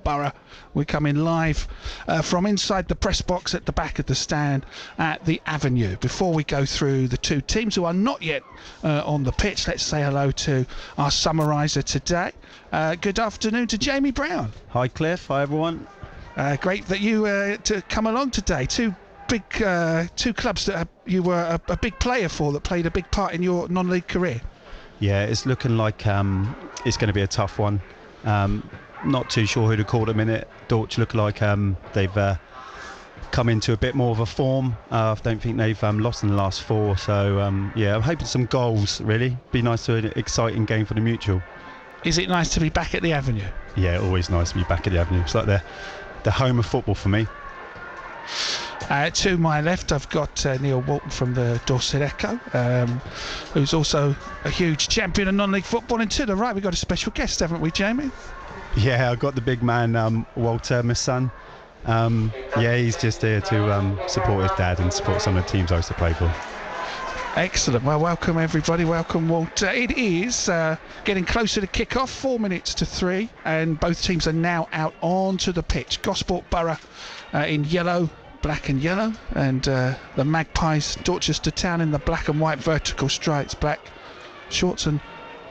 Borough. We're coming live from inside the press box at the back of the stand at the Avenue. Before we go through the two teams who are not yet on the pitch, let's say hello to our summariser today. Good afternoon to Jamie Brown. Hi Cliff, hi everyone. Great that you to come along today. Two clubs that you were a big player for, that played a big part in your non-league career. Yeah, it's looking like it's going to be a tough one. Not too sure who to call them in it. Dorch look like they've come into a bit more of a form. I don't think they've lost in the last four. So yeah, I'm hoping some goals. Really, be nice to an exciting game for the Mutual. Is it nice to be back at the Avenue? Yeah, always nice to be back at the Avenue. It's like the home of football for me. To my left, I've got Neil Walton from the Dorset Echo, who's also a huge champion of non-league football. And to the right, we've got a special guest, haven't we, Jamie? Yeah, I've got the big man, Walter, my son. Yeah, he's just here to support his dad and support some of the teams I used to play for. Excellent. Well, welcome everybody. Welcome, Walter. It is getting closer to kick-off, 4 minutes to 3, and both teams are now out onto the pitch. Gosport Borough in yellow, black and yellow, and the Magpies, Dorchester Town, in the black and white vertical stripes, black shorts and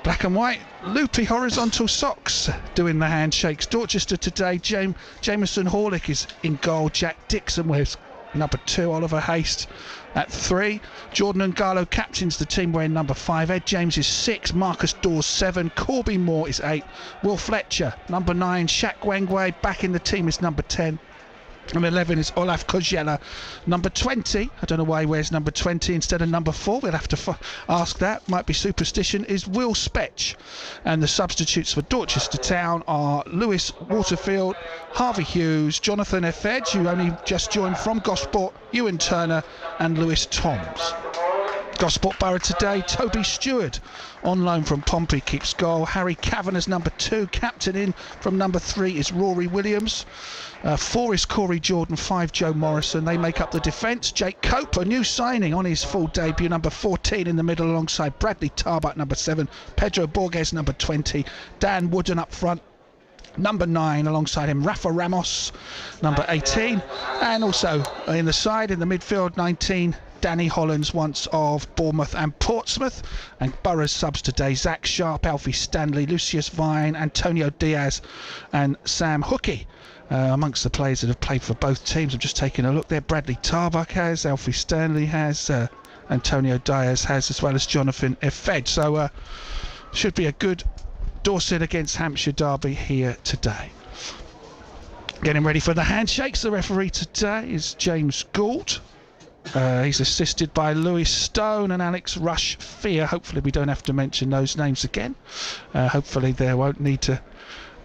black and white loopy horizontal socks doing the handshakes. Dorchester today, Jameson Horlick is in goal. Jack Dixon wears number 2, Oliver Haste at 3. Jordan Ngalo captains the team wearing number 5. Ed James is 6. Marcus Dawes 7. Corby Moore is 8. Will Fletcher number 9. Shaq Wengwe back in the team is number 10. Number 11 is Olaf Kozjela. Number 20, I don't know why he wears number 20 instead of number 4. We'll have to ask that. Might be superstition. Is Will Spetch. And the substitutes for Dorchester Town are Lewis Waterfield, Harvey Hughes, Jonathan Effedge, who only just joined from Gosport, Ewan Turner, and Lewis Toms. Gosport Borough today, Toby Stewart on loan from Pompey keeps goal. Harry Kavanagh's number 2, captain in from number 3 is Rory Williams. 4 is Corey Jordan, 5 Joe Morrison. They make up the defence. Jake Cope, a new signing on his full debut, number 14 in the middle alongside Bradley Tarbuck, number 7. Pedro Borges, number 20. Dan Wooden up front, number 9, alongside him Rafa Ramos, number 18. And also in the side, in the midfield, 19, Danny Hollands, once of Bournemouth and Portsmouth. And Borough's subs today, Zach Sharp, Alfie Stanley, Lucius Vine, Antonio Diaz and Sam Hookey. Amongst the players that have played for both teams, I'm just taking a look there. Bradley Tarbuck has, Alfie Stanley has, Antonio Diaz has, as well as Jonathan Effedge. So should be a good Dorset against Hampshire derby here today. Getting ready for the handshakes. The referee today is James Gould. He's assisted by Louis Stone and Alex Rush Fear. Hopefully we don't have to mention those names again. Hopefully there won't need to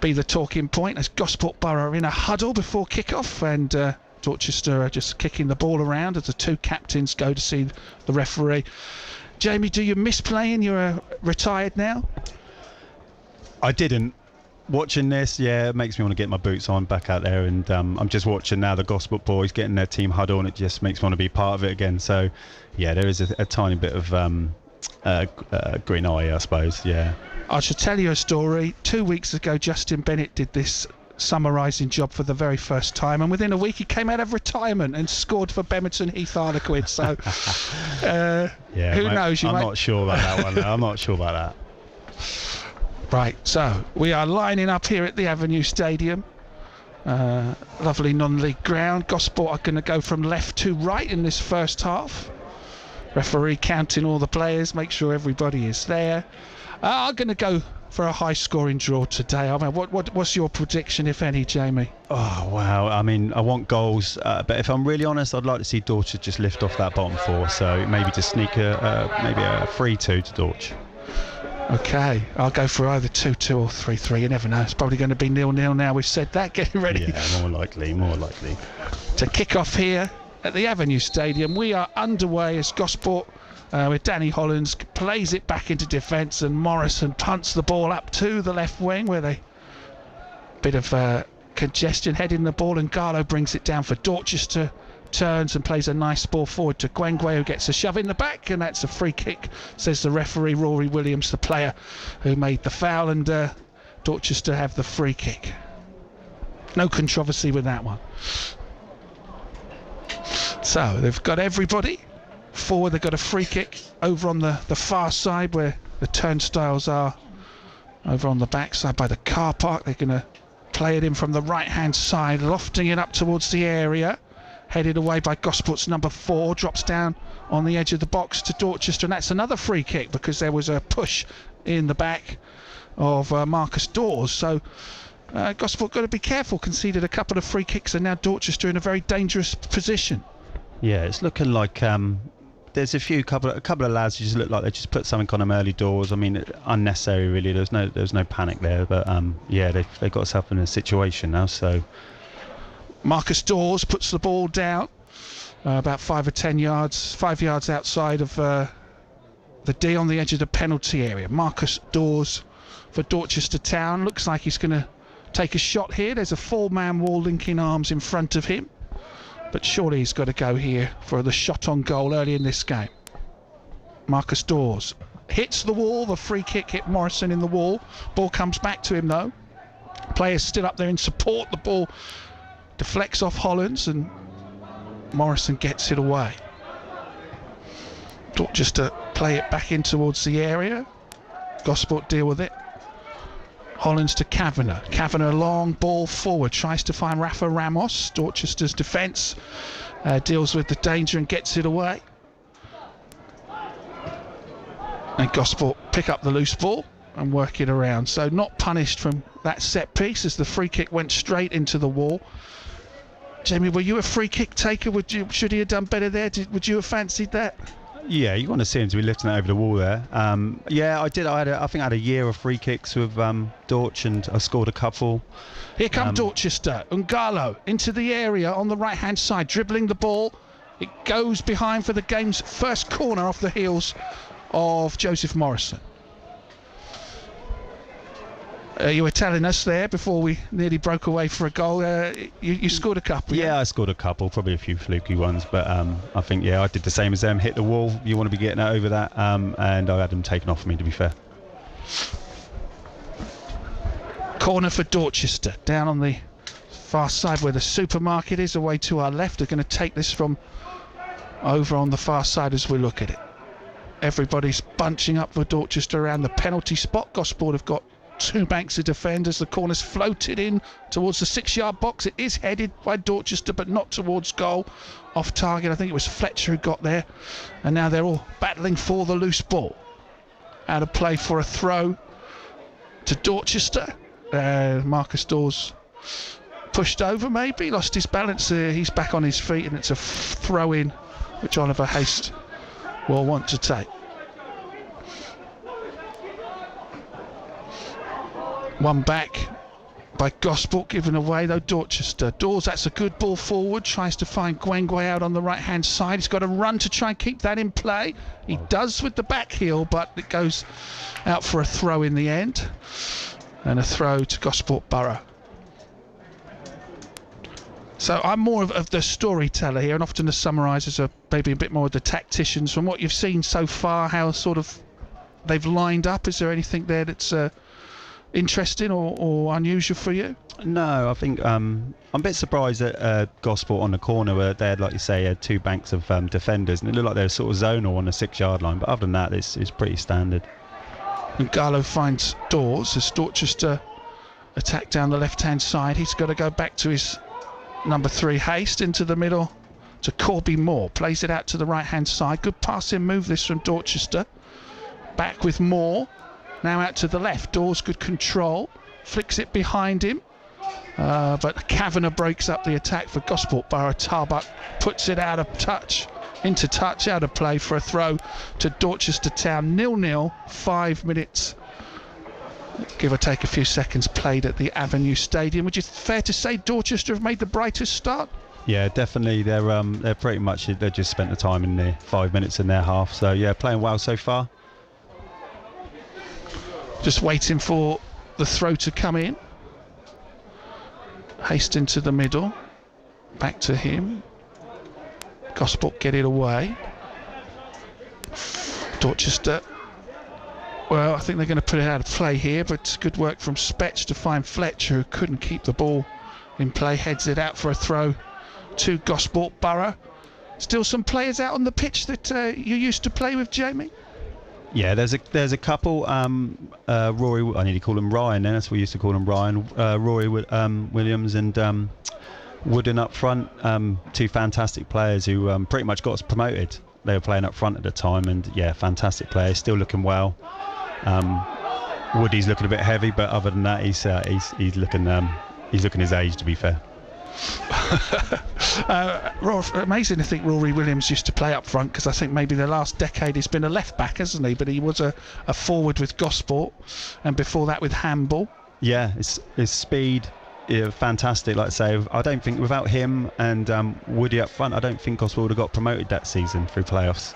be the talking point, as Gosport Borough are in a huddle before kick-off, and Dorchester are just kicking the ball around as the two captains go to see the referee. Jamie, do you miss playing? You're retired now? I didn't. Watching this, yeah, it makes me want to get my boots on back out there, and I'm just watching now the Gosport boys getting their team huddle, and it just makes me want to be part of it again. So yeah, there is a tiny bit of green eye, I suppose. Yeah, I should tell you a story. 2 weeks ago, Justin Bennett did this summarising job for the very first time, and within a week he came out of retirement and scored for Bemerton Heath Harlequin. So yeah, who knows? I'm not sure about that one. I'm not sure about that. Right, so we are lining up here at the Avenue Stadium. Lovely non-league ground. Gosport are going to go from left to right in this first half. Referee counting all the players, make sure everybody is there. I'm going to go for a high-scoring draw today. I mean, what's your prediction, if any, Jamie? Oh wow! I mean, I want goals, but if I'm really honest, I'd like to see Dorchester just lift off that bottom 4. So maybe just sneak maybe a 3-2 to Dorch. Okay, I'll go for either 2-2 or 3-3. You never know. It's probably going to be 0-0 now we've said that. Getting ready. Yeah, more likely. To kick off here at the Avenue Stadium. We are underway as Gosport, with Danny Hollands, plays it back into defence, and Morrison punts the ball up to the left wing where they bit of congestion heading the ball, and Garlow brings it down for Dorchester. Turns and plays a nice ball forward to Gwengwe, who gets a shove in the back, and that's a free kick, says the referee. Rory Williams, the player who made the foul, and Dorchester have the free kick. No controversy with that one. So they've got everybody forward. They've got a free kick over on the far side where the turnstiles are, over on the back side by the car park. They're going to play it in from the right hand side, lofting it up towards the area, headed away by Gosport's number 4, drops down on the edge of the box to Dorchester, and that's another free kick because there was a push in the back of Marcus Dawes. So Gosport got to be careful, conceded a couple of free kicks, and now Dorchester in a very dangerous position. Yeah, it's looking like there's a couple of lads who just look like they just put something on them early doors. I mean, unnecessary really. There's no panic there, but yeah, they've got themselves in a situation now. So Marcus Dawes puts the ball down about 5 yards outside of the D on the edge of the penalty area. Marcus Dawes for Dorchester Town. Looks like he's going to take a shot here. There's a 4-man wall linking arms in front of him, but surely he's got to go here for the shot on goal early in this game. Marcus Dawes hits the wall. The free kick hit Morrison in the wall. Ball comes back to him though. Players still up there in support. The ball deflects off Hollands and Morrison gets it away. Dorchester play it back in towards the area. Gosport deal with it. Hollands to Kavanagh. Kavanagh, long ball forward, tries to find Rafa Ramos. Dorchester's defence deals with the danger and gets it away. And Gosport pick up the loose ball and work it around. So not punished from that set piece as the free kick went straight into the wall. Jamie, were you a free kick taker? Should he have done better there? Would you have fancied that? yeah, you want to see him to be lifting it over the wall there. Yeah, I did. I think I had a year of free kicks with Dorch, and I scored a couple. Here come Dorchester. Ungalo into the area on the right hand side, dribbling the ball. It goes behind for the game's first corner off the heels of Joseph Morrison. You were telling us there before we nearly broke away for a goal. You scored a couple. Yeah, I scored a couple, probably a few fluky ones, but I think I did the same as them. Hit the wall. You want to be getting it over that, and I had them taken off me, to be fair. Corner for Dorchester, down on the far side where the supermarket is, away to our left. They're going to take this from over on the far side as we look at it. Everybody's bunching up for Dorchester around the penalty spot. Gosport have got two banks of defenders. The corner's floated in towards the 6-yard box. It is headed by Dorchester, but not towards goal. Off target. I think it was Fletcher who got there. And now they're all battling for the loose ball. Out of play for a throw to Dorchester. Marcus Dawes pushed over, maybe lost his balance. He's back on his feet, and it's a throw in which Oliver Haste will want to take. One back by Gosport, given away though. Dorchester. Dawes, that's a good ball forward, tries to find Gwengwe out on the right hand side. He's got to run to try and keep that in play. He does with the back heel, but it goes out for a throw in the end, and a throw to Gosport Borough. So I'm more of the storyteller here, and often the summarisers are maybe a bit more of the tacticians. From what you've seen so far, how sort of they've lined up, is there anything there that's interesting or unusual for you? No, I think I'm a bit surprised at Gosport on the corner, where they had, like you say, had two banks of defenders, and it looked like they were sort of zonal on the 6-yard line, but other than that, it's pretty standard. And Gallo finds Dawes as Dorchester attack down the left hand side. He's got to go back to his number 3 Haste into the middle to Corby Moore, plays it out to the right hand side. Good passing move this from Dorchester. Back with Moore, now out to the left. Dawes good control, flicks it behind him, but Kavanagh breaks up the attack for Gosport Borough. Tarbuck puts it out of touch, into touch, out of play for a throw to Dorchester Town. 0-0, 5 minutes, give or take a few seconds, played at the Avenue Stadium. Would you fair to say Dorchester have made the brightest start? Yeah, definitely. They're pretty much, they just spent the time in there, 5 minutes in their half. So yeah, playing well so far. Just waiting for the throw to come in. Haste into the middle, back to him. Gosport get it away. Dorchester, well, I think they're going to put it out of play here, but good work from Spetch to find Fletcher, who couldn't keep the ball in play, heads it out for a throw to Gosport Borough. Still some players out on the pitch that you used to play with, Jamie? Yeah, there's a couple. Rory, I need to call him Ryan. Then that's what we used to call him, Ryan. Rory Williams and Wooden up front. Two fantastic players who pretty much got us promoted. They were playing up front at the time, and yeah, fantastic players. Still looking well. Woody's looking a bit heavy, but other than that, he's looking his age, to be fair. Amazing to think Rory Williams used to play up front, because I think maybe the last decade he's been a left back, hasn't he? But he was a forward with Gosport, and before that with Handball. Yeah, his speed, fantastic. Like I say, I don't think without him and Woody up front, I don't think Gosport would have got promoted that season through playoffs.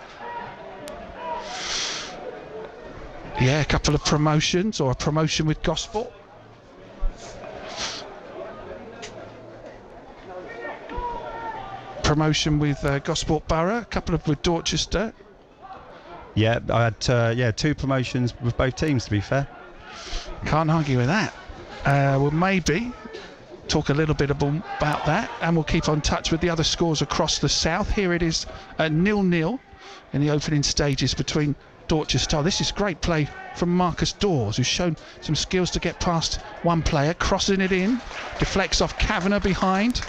Yeah, a couple of promotions, or a promotion with Gosport. Promotion with Gosport Borough, a couple of with Dorchester. Yeah, I had two promotions with both teams, to be fair. Can't argue with that. We'll maybe talk a little bit about that, and we'll keep on touch with the other scores across the south. Here it is 0-0 in the opening stages between Dorchester. Oh, this is great play from Marcus Dawes, who's shown some skills to get past one player, crossing it in, deflects off Kavanagh behind.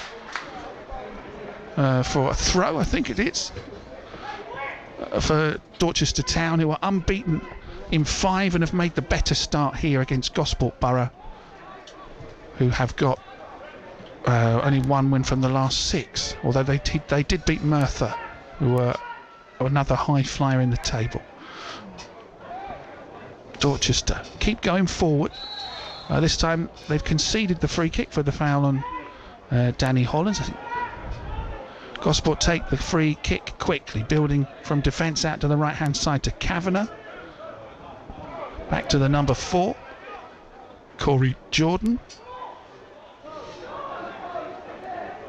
For a throw, I think it is, for Dorchester Town, who are unbeaten in 5 and have made the better start here against Gosport Borough, who have got only one win from the last 6, although they did beat Merthyr, who were another high flyer in the table. Dorchester keep going forward. This time they've conceded the free kick for the foul on Danny Hollands. I think Gosport take the free kick quickly, building from defence out to the right hand side to Kavanagh. Back to the number 4, Corey Jordan.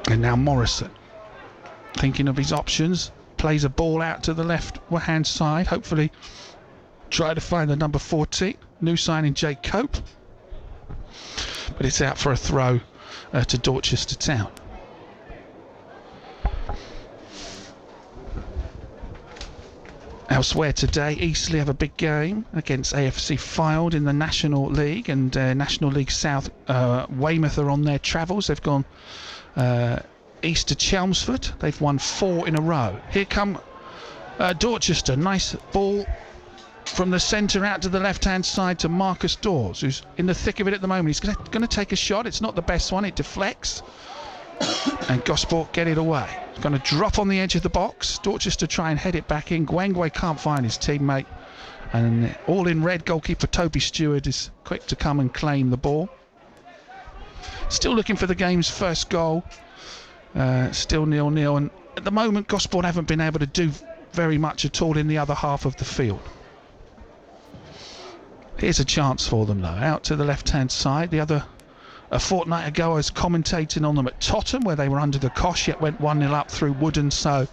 And now Morrison, thinking of his options, plays a ball out to the left hand side, hopefully try to find the number 14, new signing Jake Cope. But it's out for a throw to Dorchester Town. Elsewhere today, Eastleigh have a big game against AFC Fylde in the National League, and National League South, Weymouth are on their travels. They've gone east to Chelmsford. They've won 4 in a row. Here come Dorchester. Nice ball from the centre out to the left-hand side to Marcus Dawes, who's in the thick of it at the moment. He's going to take a shot. It's not the best one. It deflects. And Gosport get it away. It's going to drop on the edge of the box. Dorchester try and head it back in. Gwangwe can't find his teammate. And all in red, goalkeeper Toby Stewart is quick to come and claim the ball. Still looking for the game's first goal. Still 0-0. And at the moment, Gosport haven't been able to do very much at all in the other half of the field. Here's a chance for them, though. Out to the left-hand side. A fortnight ago I was commentating on them at Tottenham, where they were under the cosh, yet went 1-0 up through Wooden, so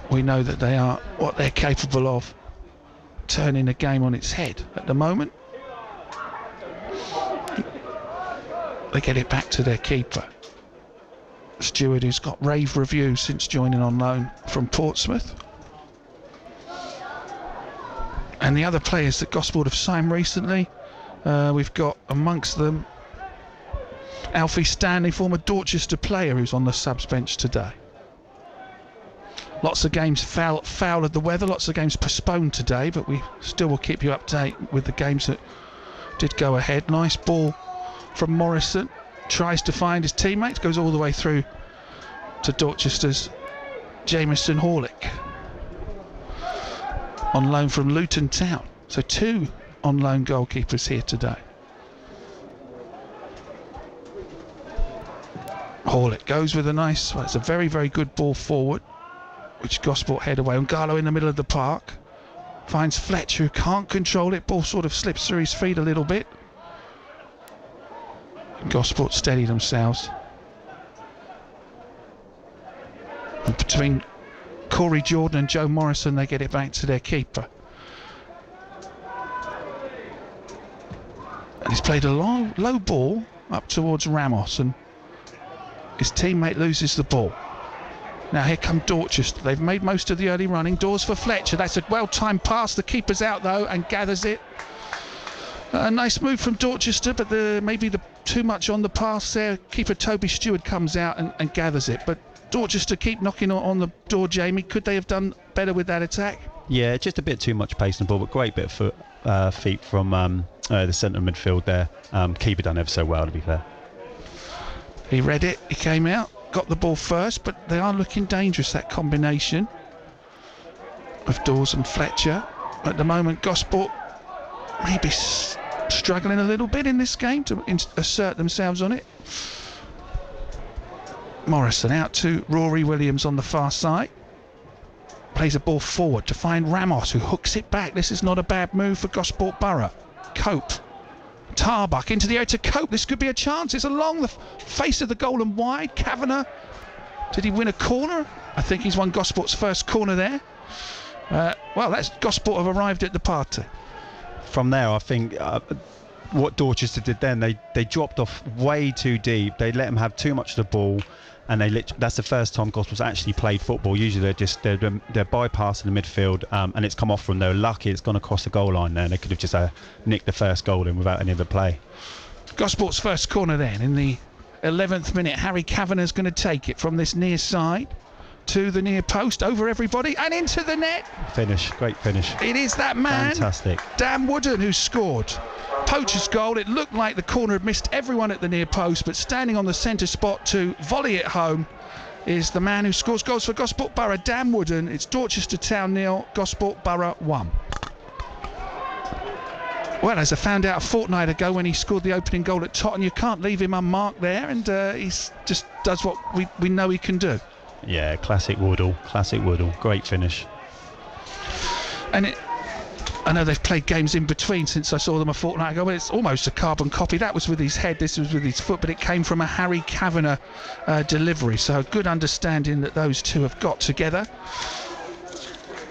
we know that they are what they're capable of, turning a game on its head. At the moment, they get it back to their keeper, Stewart, who's got rave reviews since joining on loan from Portsmouth. And the other players that Gosport have signed recently, we've got amongst them Alfie Stanley, former Dorchester player, who's on the subs bench today. Lots of games foul of the weather, lots of games postponed today, but we still will keep you up to date with the games that did go ahead. Nice ball from Morrison, tries to find his teammates, goes all the way through to Dorchester's Jameson Horlick, on loan from Luton Town. So 2 on loan goalkeepers here today. Horlick goes with a nice, well, it's a very, very good ball forward, which Gosport head away. Ungalo in the middle of the park finds Fletcher, who can't control it. Ball sort of slips through his feet a little bit. Gosport steady themselves. And between Corey Jordan and Joe Morrison, they get it back to their keeper. And he's played a low ball up towards Ramos, and his teammate loses the ball. Now here come Dorchester. They've made most of the early running. Doors for Fletcher. That's a well-timed pass. The keeper's out though and gathers it. A nice move from Dorchester, but maybe too much on the pass there. Keeper Toby Stewart comes out and gathers it. But Dorchester keep knocking on the door, Jamie. Could they have done better with that attack? Yeah, just a bit too much pace in the ball, but great bit of feet from the centre midfield there. Keeper done ever so well, to be fair. He read it. He came out. Got the ball first, but they are looking dangerous, that combination of Dawes and Fletcher. At the moment, Gosport maybe struggling a little bit in this game to assert themselves on it. Morrison out to Rory Williams on the far side. Plays a ball forward to find Ramos, who hooks it back. This is not a bad move for Gosport Borough. Cope. Tarbuck into the area to Cope. This could be a chance. It's along the face of the goal and wide. Kavanagh, did he win a corner? I think he's won Gosport's first corner there. Well, that's Gosport have arrived at the party. From there, I think what Dorchester did then, they dropped off way too deep. They let him have too much of the ball, and that's the first time Gosport's actually played football. Usually they're bypassing the midfield, and it's come off from. They were lucky it's gone across the goal line there, and they could have just nicked the first goal in without any other play. Gosport's first corner then in the 11th minute. Harry Kavanagh's going to take it from this near side to the near post, over everybody and into the net. Great finish. It is that man, fantastic, Dan Wooden, who scored. Poacher's goal. It looked like the corner had missed everyone at the near post, but standing on the centre spot to volley it home is the man who scores goals for Gosport Borough, Dan Wooden. It's Dorchester Town 0, Gosport Borough 1. Well, as I found out a fortnight ago when he scored the opening goal at Tottenham, you can't leave him unmarked there, and he just does what we know he can do. Yeah, classic Woodall, great finish. And I know they've played games in between since I saw them a fortnight ago, but it's almost a carbon copy. That was with his head, this was with his foot, but it came from a Harry Kavanagh delivery. So a good understanding that those two have got together.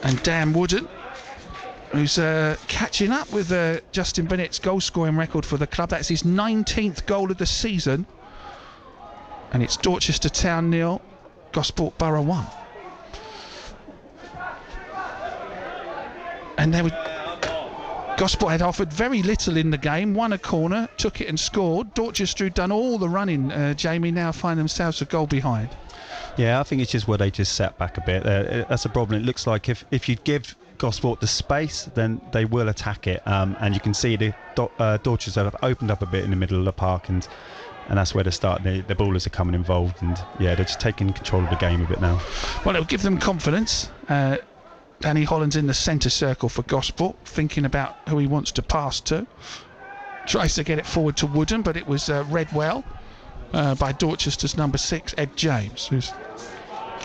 And Dan Wooden, who's catching up with Justin Bennett's goal-scoring record for the club. That's his 19th goal of the season. And it's Dorchester Town 0, Gosport Borough 1. And Gosport had offered very little in the game, won a corner, took it and scored. Dorchester, who'd done all the running, Jamie, now find themselves a goal behind. Yeah, I think it's just where they just sat back a bit. That's a problem. It looks like if you give Gosport the space, then they will attack it. And you can see the Dorchester have opened up a bit in the middle of the park, and that's where the ballers are coming involved. And yeah, they're just taking control of the game a bit now. Well, it'll give them confidence. Danny Holland's in the centre circle for Gosport, thinking about who he wants to pass to. Tries to get it forward to Wooden, but it was read well by Dorchester's number 6, Ed James.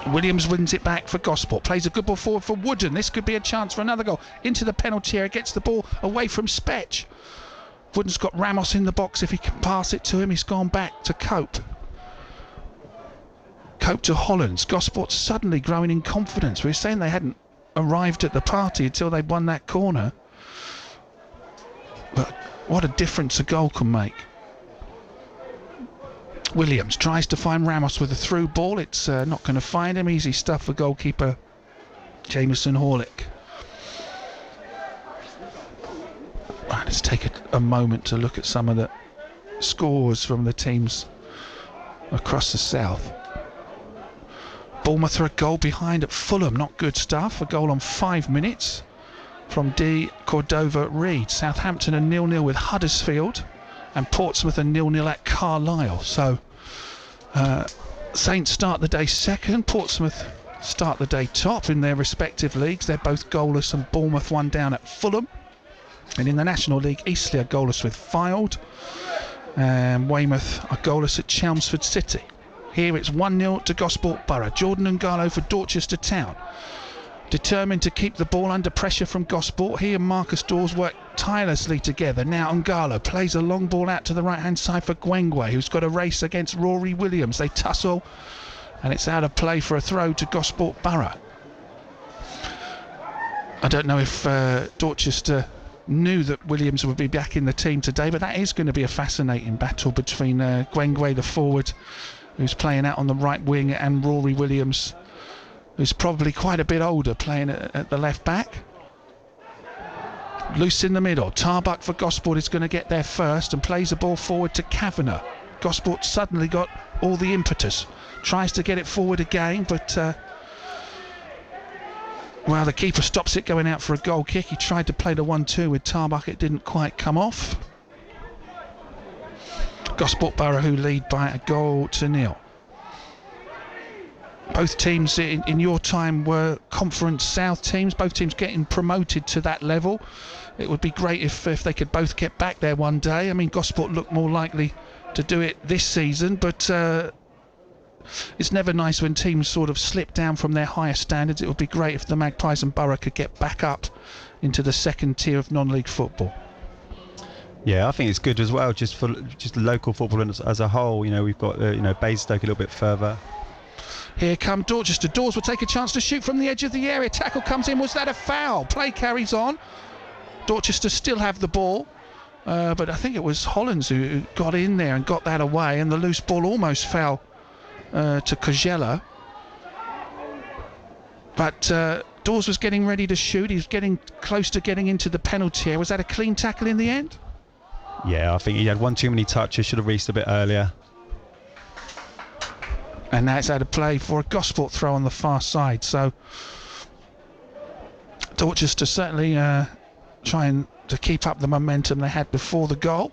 Williams wins it back for Gosport. Plays a good ball forward for Wooden. This could be a chance for another goal. Into the penalty area, gets the ball away from Spetch. Wooden's got Ramos in the box. If he can pass it to him, he's gone back to Cope. Cope to Hollands. Gosport suddenly growing in confidence. We were saying they hadn't arrived at the party until they won that corner, but what a difference a goal can make. Williams tries to find Ramos with a through ball. It's not going to find him. Easy stuff for goalkeeper Jameson Horlick. Right, let's take a moment to look at some of the scores from the teams across the south. Bournemouth are a goal behind at Fulham, not good stuff. A goal on 5 minutes from D. Cordova Reed. Southampton are 0-0 with Huddersfield, and Portsmouth are 0-0 at Carlisle. So Saints start the day second, Portsmouth start the day top in their respective leagues. They're both goalless, and Bournemouth 1 down at Fulham. And in the National League, Eastleigh are goalless with Fylde, and Weymouth are goalless at Chelmsford City. Here it's 1-0 to Gosport Borough. Jordan Ngalo for Dorchester Town. Determined to keep the ball under pressure from Gosport. He and Marcus Dawes work tirelessly together. Now Ngalo plays a long ball out to the right-hand side for Gwengwe, who's got a race against Rory Williams. They tussle, and it's out of play for a throw to Gosport Borough. I don't know if Dorchester knew that Williams would be back in the team today, but that is going to be a fascinating battle between Gwengwe, the forward, who's playing out on the right wing, and Rory Williams, who's probably quite a bit older, playing at the left back. Loose in the middle. Tarbuck for Gosport is going to get there first and plays the ball forward to Kavanagh. Gosport suddenly got all the impetus. Tries to get it forward again, but well, the keeper stops it going out for a goal kick. He tried to play the 1-2 with Tarbuck. It didn't quite come off. Gosport Borough, who lead by a 1-0. Both teams in your time were Conference South teams. Both teams getting promoted to that level. It would be great if they could both get back there one day. I mean, Gosport look more likely to do it this season, but it's never nice when teams sort of slip down from their higher standards. It would be great if the Magpies and Borough could get back up into the second tier of non-league football. Yeah, I think it's good as well, just for local football as a whole. You know, we've got Basingstoke a little bit further. Here come Dorchester. Dawes will take a chance to shoot from the edge of the area. Tackle comes in. Was that a foul? Play carries on. Dorchester still have the ball, but I think it was Hollands who got in there and got that away, and the loose ball almost fell to Kojela. But Dawes was getting ready to shoot. He was getting close to getting into the penalty area. Was that a clean tackle in the end? Yeah, I think he had one too many touches. Should have reached a bit earlier. And now it's out of play for a Gosport throw on the far side. So Dorchester certainly trying to keep up the momentum they had before the goal,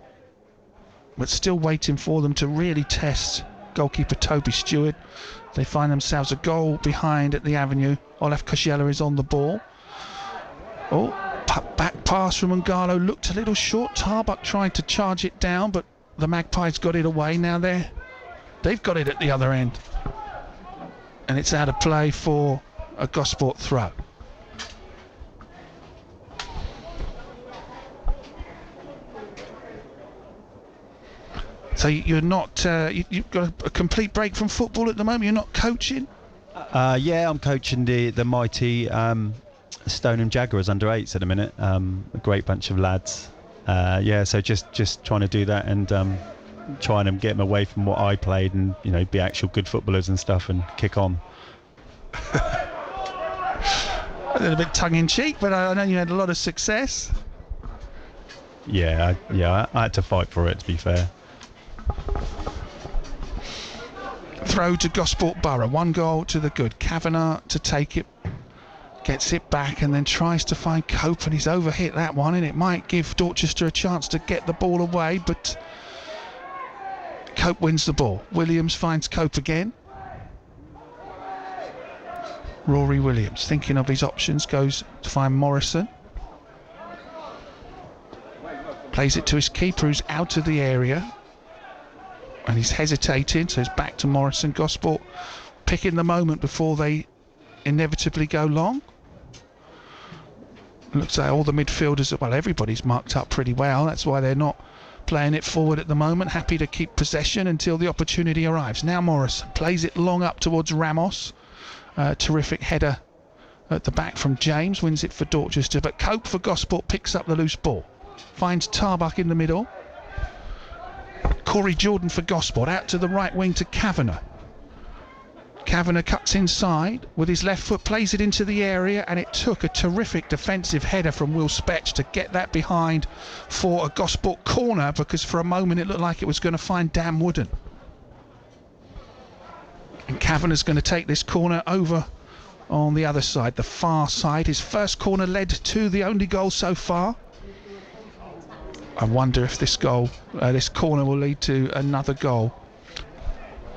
but still waiting for them to really test goalkeeper Toby Stewart. They find themselves a goal behind at the Avenue. Olaf Kosciela is on the ball. Oh, back pass from Ngalo looked a little short. Tarbuck tried to charge it down, but the Magpies got it away. Now they've got it at the other end, and it's out of play for a Gosport throw. So you're not you've got a complete break from football at the moment. You're not coaching? Yeah, I'm coaching the mighty Stoneham Jaguars under 8s at the minute. A great bunch of lads. Yeah, so just trying to do that and trying to get them away from what I played and be actual good footballers and stuff and kick on. A little bit tongue-in-cheek, but I know you had a lot of success. Yeah, I had to fight for it, to be fair. Throw to Gosport Borough, 1 goal to the good. Kavanagh to take it, gets it back and then tries to find Cope, and he's overhit that one, and it might give Dorchester a chance to get the ball away, but Cope wins the ball. Williams finds Cope again. Rory Williams, thinking of his options, goes to find Morrison. Plays it to his keeper, who's out of the area. And he's hesitating, so it's back to Morrison. Gosport picking the moment before they inevitably go long. Looks like all the midfielders, well, everybody's marked up pretty well. That's why they're not playing it forward at the moment. Happy to keep possession until the opportunity arrives. Now Morrison plays it long up towards Ramos. Terrific header at the back from James. Wins it for Dorchester. But Cope for Gosport picks up the loose ball. Finds Tarbuck in the middle. Corey Jordan for Gosport, out to the right wing to Kavanagh. Kavanagh cuts inside with his left foot, plays it into the area, and it took a terrific defensive header from Will Spetch to get that behind for a Gosport corner, because for a moment it looked like it was going to find Dan Wooden. And Kavanagh's going to take this corner over on the other side, the far side. His first corner led to the only goal so far. I wonder if this corner will lead to another goal.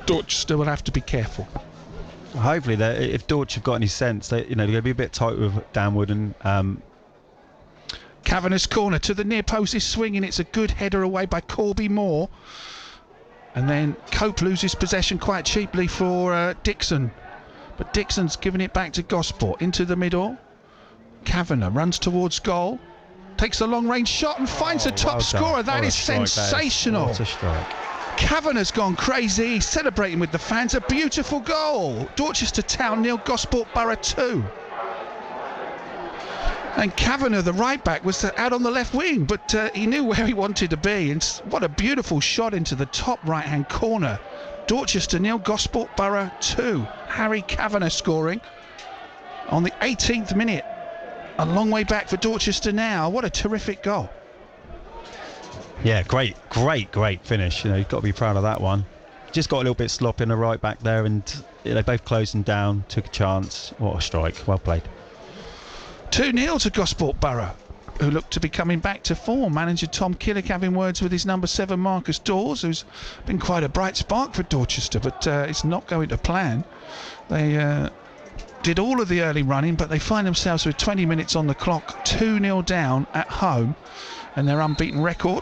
Dorchester will have to be careful. Hopefully, if Dorch have got any sense, they're going to be a bit tight with Danwood and. Kavanagh's corner to the near post is swinging. It's a good header away by Corby Moore, and then Cope loses possession quite cheaply for Dixon, but Dixon's giving it back to Gosport into the middle. Kavanagh runs towards goal. Takes a long-range shot and finds the top scorer. That is sensational. What a strike. Kavanagh's gone crazy. He's celebrating with the fans. A beautiful goal. Dorchester Town 0, Gosport Borough 2. And Kavanagh, the right back, was out on the left wing, but he knew where he wanted to be. And what a beautiful shot into the top right-hand corner. Dorchester 0, Gosport Borough 2. Harry Kavanagh scoring on the 18th minute. A long way back for Dorchester now. What a terrific goal. Yeah, great finish. You know, you've got to be proud of that one. Just got a little bit sloppy in the right back there, and they both closed him down, took a chance. What a strike. Well played. 2-0 to Gosport Borough, who look to be coming back to form. Manager Tom Killick having words with his number 7 Marcus Dawes, who's been quite a bright spark for Dorchester, but it's not going to plan. They did all of the early running, but they find themselves with 20 minutes on the clock, 2-0 down at home, and their unbeaten record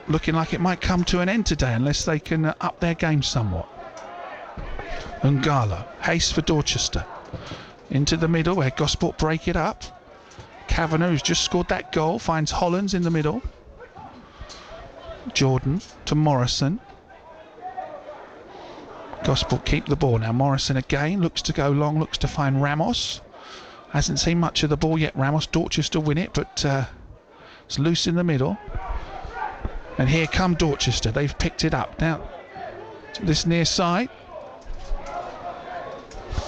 looking like it might come to an end today unless they can up their game somewhat. Ngalo, haste for Dorchester. Into the middle where Gosport break it up. Kavanagh, who's just scored that goal, finds Hollands in the middle. Jordan to Morrison. Gosport keep the ball now. Morrison again looks to go long, looks to find Ramos. Hasn't seen much of the ball yet, Ramos. Dorchester win it, but it's loose in the middle. And here come Dorchester. They've picked it up now to this near side.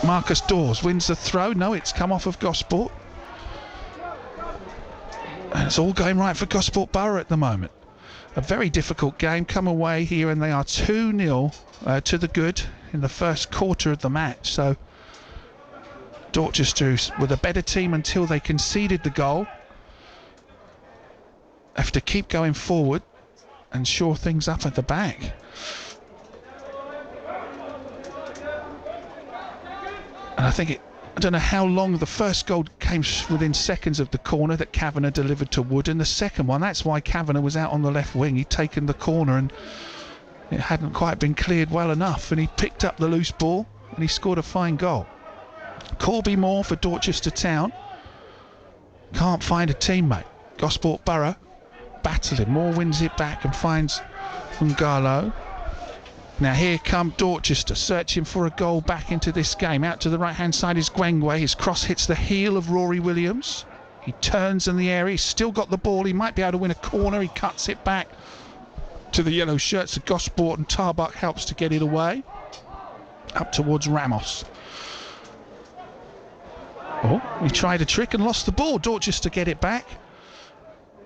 Marcus Dawes wins the throw. No, it's come off of Gosport. And it's all going right for Gosport Borough at the moment. A very difficult game. Come away here and they are 2-0 to the good in the first quarter of the match. So Dorchester were the better team until they conceded the goal. Have to keep going forward and shore things up at the back. And I don't know how long the first goal came within seconds of the corner that Kavanagh delivered to Wood, and the second one, that's why Kavanagh was out on the left wing. He'd taken the corner and it hadn't quite been cleared well enough, and he picked up the loose ball and he scored a fine goal. Corby Moore for Dorchester Town. Can't find a teammate. Gosport Borough battling. Moore wins it back and finds Ngalo. Now here come Dorchester searching for a goal back into this game. Out to the right hand side is Gwengwe. His cross hits the heel of Rory Williams. He turns in the area. He's still got the ball. He might be able to win a corner. He cuts it back to the yellow shirts of Gosport, and Tarbuck helps to get it away. Up towards Ramos. Oh, he tried a trick and lost the ball. Dorchester get it back.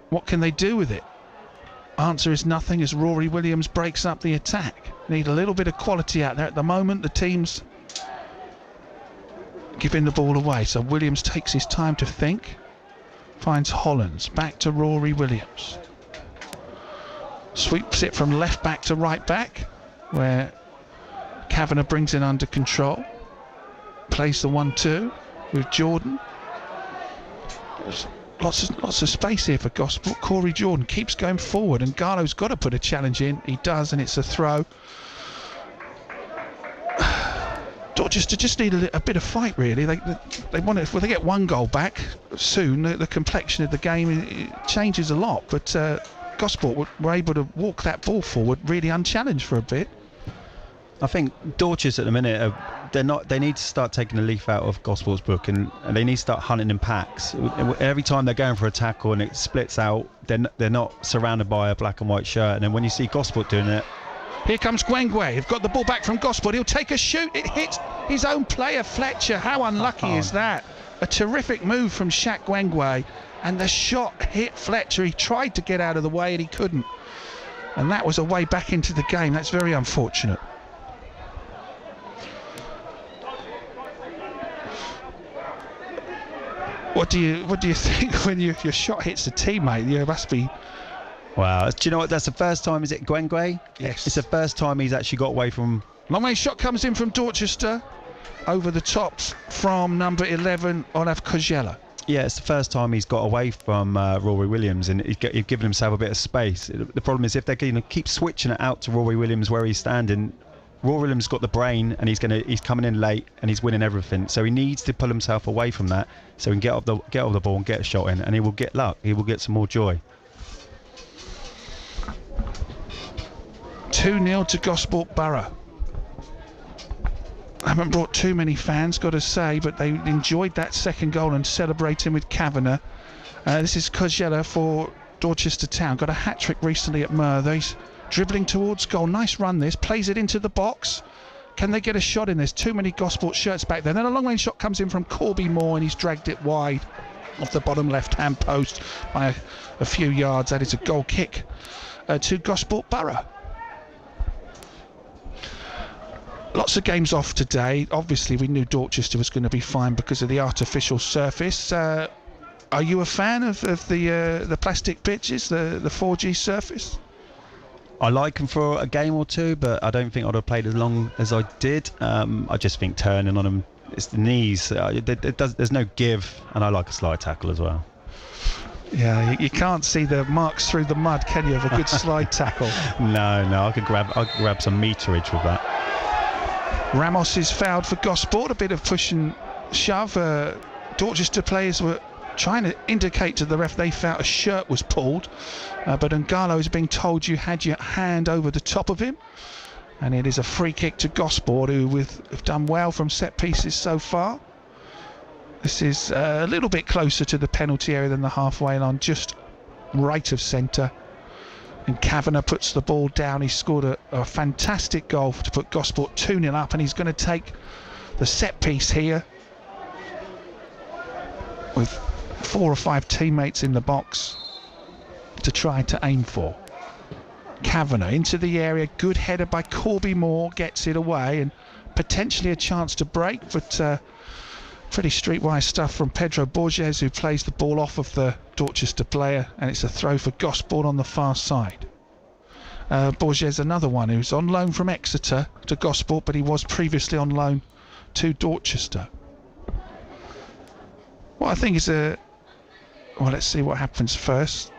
What can they do with it? Answer is nothing as Rory Williams breaks up the attack. Need a little bit of quality out there. At the moment, the team's giving the ball away. So Williams takes his time to think. Finds Hollands. Back to Rory Williams. Sweeps it from left back to right back, where Kavanagh brings it under control. Plays the 1-2 with Jordan. There's lots of space here for Gosport. Corey Jordan keeps going forward, and Garlo's got to put a challenge in. He does, and it's a throw. Dorchester just need a bit of fight, really. They want it. Well, they get one goal back soon. The complexion of the game it changes a lot, but Gosport were able to walk that ball forward really unchallenged for a bit. I think Dorchester at the minute they need to start taking a leaf out of Gosport's book, and they need to start hunting in packs. Every time they're going for a tackle and it splits out, they're not surrounded by a black and white shirt. And then when you see Gosport doing it, here comes Gwengwe. They've got the ball back from Gosport. He'll take a shoot. It hits his own player Fletcher. How unlucky is that? A terrific move from Shaq Gwengwe, and the shot hit Fletcher. He tried to get out of the way and he couldn't, and that was a way back into the game. That's very unfortunate. What do you think when your shot hits the teammate? You must be. Wow, do you know what? That's the first time. Is it Gwengwe? Yes. It's the first time he's actually got away from. Long range shot comes in from Dorchester, over the top from number 11 Olav Kojela. Yeah, it's the first time he's got away from Rory Williams, and he's given himself a bit of space. The problem is if they're going to keep switching it out to Rory Williams where he's standing, Rory Williams got the brain, and he's coming in late and he's winning everything. So he needs to pull himself away from that, so he can get off the ball and get a shot in, and he will get luck. He will get some more joy. 2-0 to Gosport Borough. I haven't brought too many fans, got to say, but they enjoyed that second goal and celebrating with Kavanagh. This is Kozhela for Dorchester Town. Got a hat-trick recently at Merthyr. He's dribbling towards goal. Nice run this. Plays it into the box. Can they get a shot in? There's too many Gosport shirts back there. Then a long-range shot comes in from Corby Moore, and he's dragged it wide off the bottom left-hand post by a few yards. That is a goal kick to Gosport Borough. Lots of games off today. Obviously, we knew Dorchester was going to be fine because of the artificial surface. Are you a fan of the plastic pitches, the 4G surface? I like them for a game or two, but I don't think I'd have played as long as I did. I just think turning on them, it's the knees. There's no give, and I like a slide tackle as well. Yeah, you can't see the marks through the mud, can you, of a good slide tackle? No, I could grab some meterage with that. Ramos is fouled for Gosport. A bit of push and shove. Dorchester players were trying to indicate to the ref they felt a shirt was pulled, but Ngalo is being told you had your hand over the top of him, and it is a free kick to Gosport, who have done well from set pieces so far. This is a little bit closer to the penalty area than the halfway line, just right of centre. And Kavanagh puts the ball down. He scored a fantastic goal to put Gosport 2-0 up, and he's going to take the set piece here with 4 or 5 teammates in the box to try to aim for. Kavanagh into the area, good header by Corby Moore, gets it away, and potentially a chance to break, but pretty streetwise stuff from Pedro Borges, who plays the ball off of the Dorchester player, and it's a throw for Gosport on the far side. Borges, another one who's on loan from Exeter to Gosport, but he was previously on loan to Dorchester. What I think is well, let's see what happens first.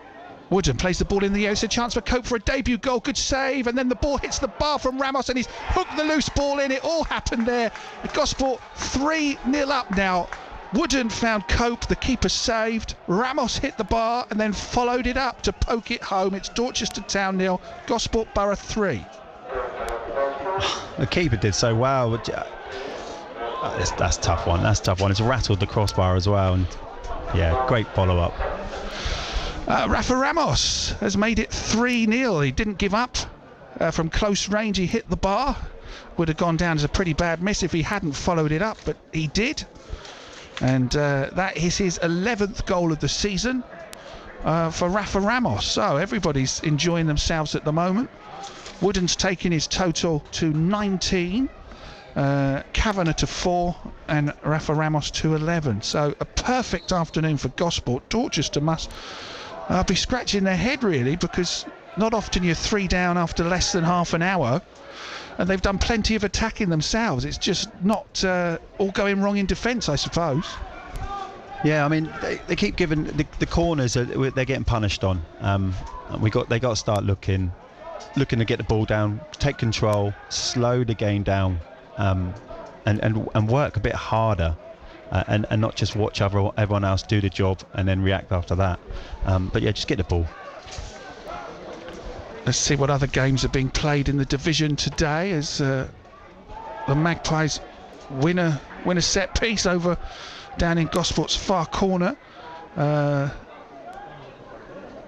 Wooden plays the ball in the air. It's a chance for Cope for a debut goal. Good save, and then the ball hits the bar from Ramos, and he's hooked the loose ball in. It all happened there. Gosport 3-0 up now. Wooden found Cope, the keeper saved. Ramos hit the bar and then followed it up to poke it home. It's Dorchester Town 0, Gosport Borough 3. The keeper did so well. That's a tough one. That's a tough one. It's rattled the crossbar as well, and yeah, great follow-up. Rafa Ramos has made it 3-0. He didn't give up. From close range, he hit the bar. Would have gone down as a pretty bad miss if he hadn't followed it up, but he did. And that is his 11th goal of the season for Rafa Ramos. So everybody's enjoying themselves at the moment. Wooden's taking his total to 19. Kavanagh to 4 and Rafa Ramos to 11. So a perfect afternoon for Gosport. Dorchester must be scratching their head really, because not often you're 3 down after less than half an hour, and they've done plenty of attacking themselves. It's just not all going wrong in defence, I suppose. Yeah, I mean they keep giving the corners they're getting punished on. They got to start looking to get the ball down, take control, slow the game down, and work a bit harder. And not just watch everyone else do the job and then react after that. But yeah, just get the ball. Let's see what other games are being played in the division today, as the Magpies win a set piece over down in Gosport's far corner.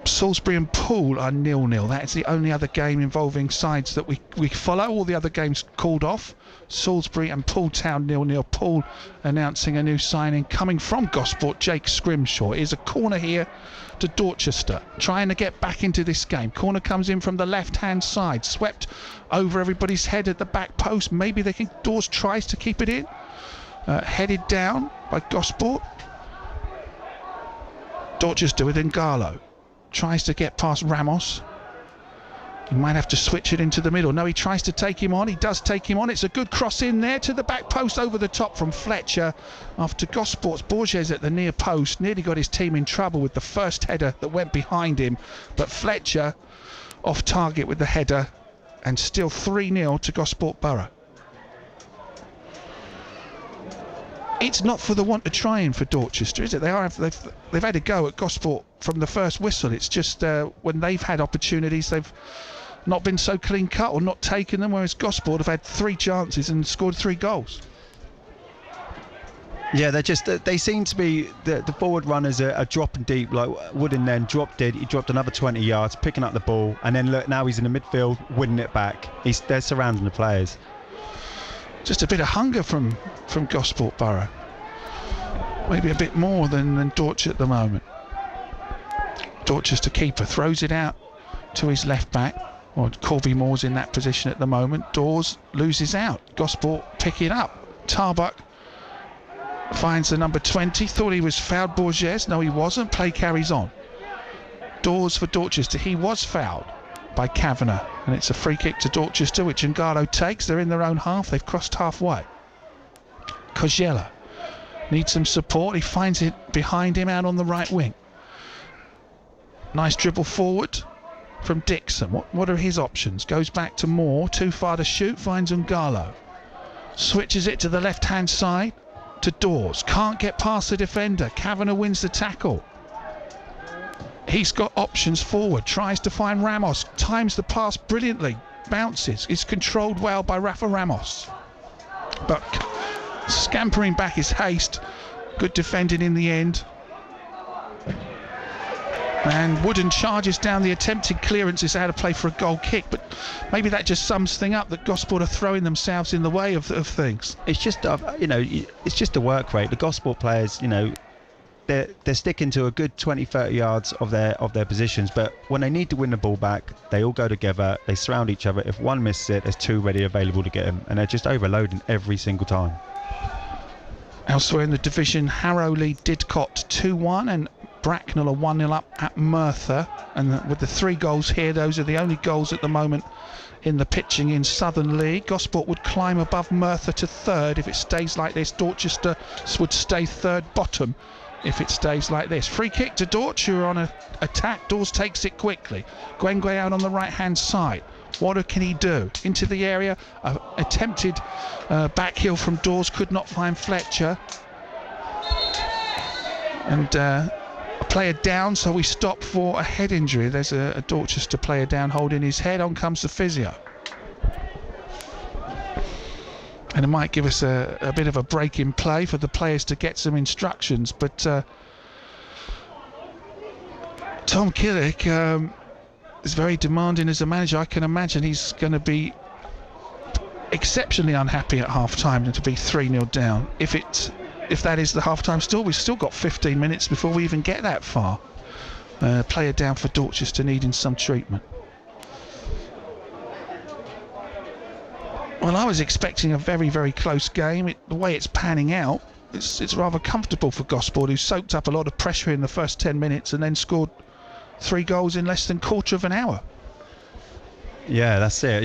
Salisbury and Poole are 0-0. That is the only other game involving sides that we follow. All the other games called off. Salisbury and Poole Town 0-0. Poole announcing a new signing coming from Gosport, Jake Scrimshaw. Here's a corner here to Dorchester, trying to get back into this game. Corner comes in from the left-hand side, swept over everybody's head at the back post. Maybe Dawes tries to keep it in. Headed down by Gosport. Dorchester with Ngalo. Tries to get past Ramos. He might have to switch it into the middle. No, he tries to take him on. He does take him on. It's a good cross in there to the back post, over the top from Fletcher. After Gosport's Borges at the near post nearly got his team in trouble with the first header that went behind him. But Fletcher off target with the header, and still 3-0 to Gosport Borough. It's not for the want of trying for Dorchester, is it? They've had a go at Gosport from the first whistle. It's just when they've had opportunities, they've not been so clean cut or not taken them, whereas Gosport have had 3 chances and scored 3 goals. Yeah, they seem to be the forward runners are dropping deep. Like Wooden then dropped it. He dropped another 20 yards, picking up the ball, and then look, now he's in the midfield, winning it back. They're surrounding the players. Just a bit of hunger from Gosport Borough. Maybe a bit more than Dorchester at the moment. Dorchester keeper throws it out to his left back. Or Corby Moore's in that position at the moment. Dawes loses out. Gosport pick it up. Tarbuck finds the number 20. Thought he was fouled, Borges. No, he wasn't. Play carries on. Dawes for Dorchester. He was fouled by Kavanagh. And it's a free kick to Dorchester, which Ngalo takes. They're in their own half. They've crossed halfway. Koziela needs some support. He finds it behind him out on the right wing. Nice dribble forward from Dixon. What are his options? Goes back to Moore. Too far to shoot. Finds Ngalo. Switches it to the left-hand side to Dawes. Can't get past the defender. Kavanagh wins the tackle. He's got options forward. Tries to find Ramos. Times the pass brilliantly. Bounces. Is controlled well by Rafa Ramos. But scampering back is Haste. Good defending in the end. And Wooden charges down the attempted clearance. Is out of play for a goal kick, but maybe that just sums things up, that Gosport are throwing themselves in the way of things. It's just it's just the work rate. The Gosport players, they're sticking to a good 20-30 yards of their positions, but when they need to win the ball back, they all go together, they surround each other. If one misses it, there's two ready available to get him, and they're just overloading every single time. Elsewhere in the division, Harrow lead Didcot 2-1 and Bracknell are 1-0 up at Merthyr, and with the 3 goals here, those are the only goals at the moment in the pitching in Southern League. Gosport would climb above Merthyr to 3rd if it stays like this. Dorchester would stay 3rd bottom if it stays like this. Free kick to Dorch, who are on an attack. Dawes takes it quickly. Gwengwe out on the right hand side. What can he do? Into the area. Attempted back heel from Dawes, could not find Fletcher. And a player down, so we stop for a head injury. There's a Dorchester player down holding his head. On comes the physio. And it might give us a bit of a break in play for the players to get some instructions. But Tom Killick is very demanding as a manager. I can imagine he's going to be exceptionally unhappy at half-time and to be 3-0 down. If that is the half-time still, we've still got 15 minutes before we even get that far. Player down for Dorchester needing some treatment. Well, I was expecting a very, very close game. The way it's panning out, it's rather comfortable for Gosport, who soaked up a lot of pressure in the first 10 minutes and then scored 3 goals in less than quarter of an hour. Yeah, that's it.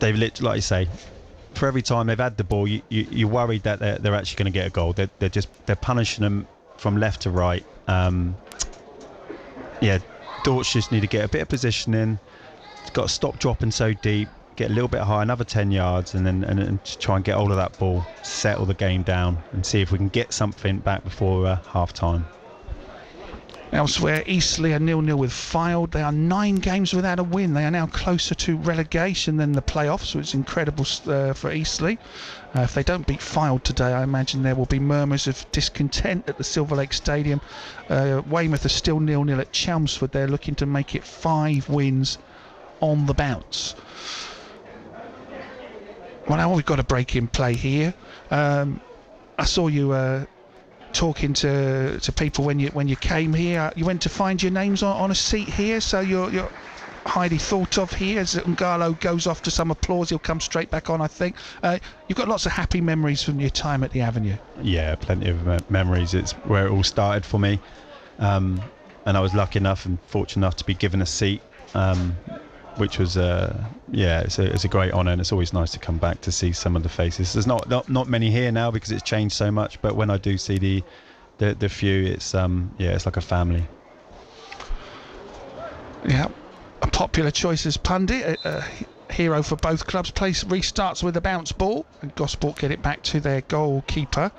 They've like you say, for every time they've had the ball, you're worried that they're actually going to get a goal. They're punishing them from left to right. Dorch just need to get a bit of positioning. It's got to stop dropping so deep. Get a little bit high, another 10 yards, and then try and get hold of that ball, settle the game down, and see if we can get something back before half-time. Elsewhere, Eastleigh are 0-0 with Fylde. They are 9 games without a win. They are now closer to relegation than the playoffs, so it's incredible for Eastleigh. If they don't beat Fylde today, I imagine there will be murmurs of discontent at the Silver Lake Stadium. Weymouth are still 0-0 at Chelmsford. They're looking to make it 5 wins on the bounce. Well, now we've got a break in play here. I saw you talking to people when you came here. You went to find your names on a seat here, so you're highly thought of here. As Ngalo goes off to some applause, he'll come straight back on, I think. You've got lots of happy memories from your time at the Avenue. Yeah, plenty of memories. It's where it all started for me, and I was lucky enough and fortunate enough to be given a seat, which was it's a great honour, and it's always nice to come back to see some of the faces. There's not many here now because it's changed so much, but when I do see the few, it's it's like a family. Yeah, a popular choice as pundit, a hero for both clubs. Play restarts with a bounce ball, and Gosport get it back to their goalkeeper.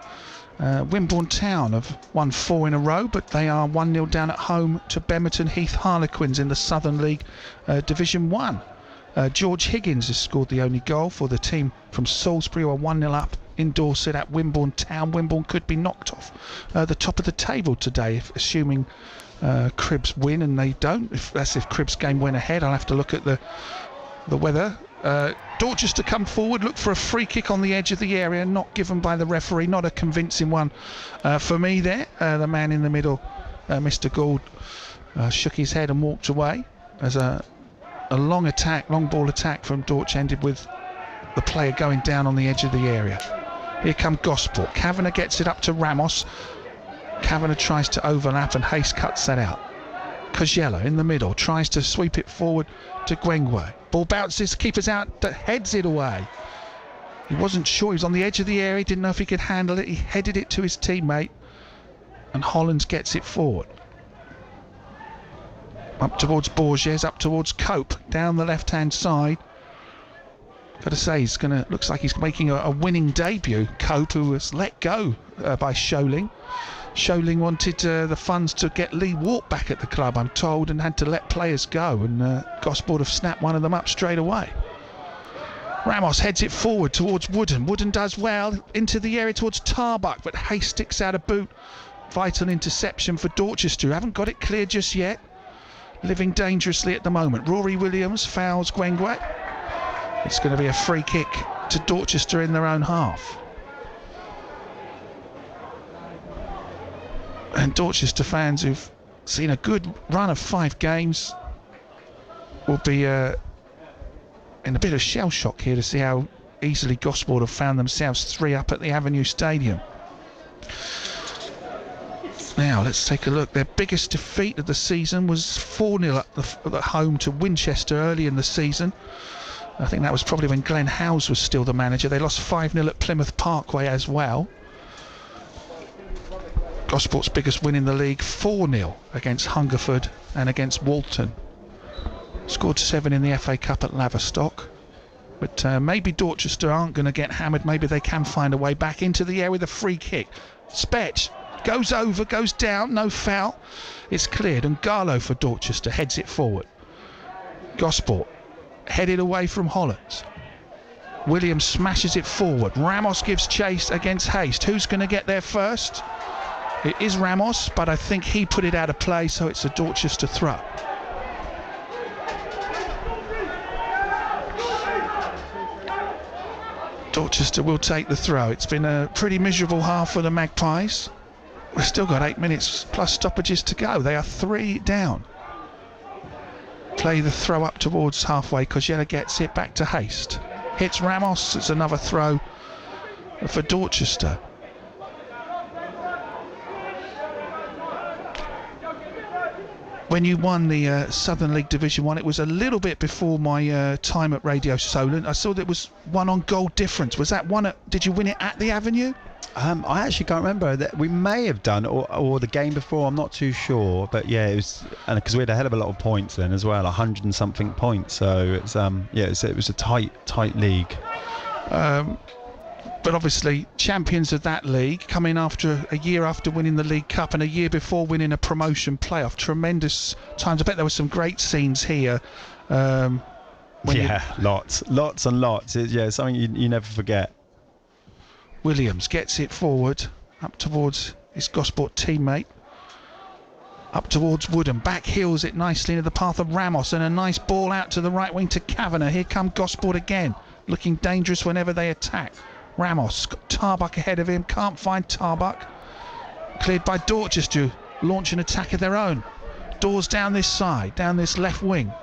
Wimborne Town have won 4 in a row, but they are 1-0 down at home to Bemerton Heath Harlequins in the Southern League Division 1. George Higgins has scored the only goal for the team from Salisbury, who are 1-0 up in Dorset at Wimborne Town. Wimborne could be knocked off the top of the table today, assuming Cribbs win, and they don't. If Cribbs game went ahead, I'll have to look at the weather. Dorchester come forward, look for a free kick on the edge of the area, not given by the referee, not a convincing one for me there. The man in the middle, Mr. Gould, shook his head and walked away as a long ball attack from Dorch ended with the player going down on the edge of the area. Here come Gosport. Kavanagh gets it up to Ramos. Kavanagh tries to overlap and Hayes cuts that out. Koziela in the middle tries to sweep it forward to Gwengwe. Ball bounces, keeper's out, heads it away. He wasn't sure, he was on the edge of the area, didn't know if he could handle it. He headed it to his teammate and Hollands gets it forward. Up towards Borges, up towards Cope, down the left hand side. Got to say, looks like he's making a winning debut. Cope, who was let go by Scholing. Scholing wanted the funds to get Lee Wart back at the club, I'm told, and had to let players go, and Gosport have snapped one of them up straight away. Ramos heads it forward towards Wooden. Wooden does well into the area towards Tarbuck, but Hayes sticks out a boot. Vital interception for Dorchester, who haven't got it clear just yet. Living dangerously at the moment. Rory Williams fouls Gwengwe. It's going to be a free kick to Dorchester in their own half. And Dorchester fans who've seen a good run of 5 games will be in a bit of shell shock here to see how easily Gosport have found themselves 3 up at the Avenue Stadium. Now let's take a look. Their biggest defeat of the season was 4-0 at home to Winchester early in the season. I think that was probably when Glenn Howes was still the manager. They lost 5-0 at Plymouth Parkway as well. Gosport's biggest win in the league, 4-0 against Hungerford and against Walton. Scored 7 in the FA Cup at Laverstock. But maybe Dorchester aren't going to get hammered. Maybe they can find a way back into the area with a free kick. Spetch goes over, goes down, no foul. It's cleared, and Garlow for Dorchester heads it forward. Gosport headed away from Hollands. Williams smashes it forward. Ramos gives chase against Haste. Who's going to get there first? It is Ramos, but I think he put it out of play, so it's a Dorchester throw. Dorchester will take the throw. It's been a pretty miserable half for the Magpies. We've still got 8 minutes plus stoppages to go. They are 3 down. Play the throw up towards halfway. Koziela gets it back to Haste. Hits Ramos. It's another throw for Dorchester. When you won the Southern League Division 1, it was a little bit before my time at Radio Solent. I saw that it was one on goal difference. Was that one did you win it at the Avenue? I actually can't remember. That we may have done, or the game before. I'm not too sure, but yeah, it was, and because we had a hell of a lot of points then as well, 100 and something points. So it's it was a tight league. But obviously champions of that league, coming after a year after winning the League Cup and a year before winning a promotion playoff. Tremendous times. I bet there were some great scenes here. Lots and lots. It's something you never forget. Williams gets it forward, up towards his Gosport teammate. Up towards Wooden, back heels it nicely into the path of Ramos, and a nice ball out to the right wing to Kavanagh. Here come Gosport again, looking dangerous whenever they attack. Ramos got Tarbuck ahead of him, can't find Tarbuck. Cleared by Dorchester, launch an attack of their own. Doors down this side, down this left wing,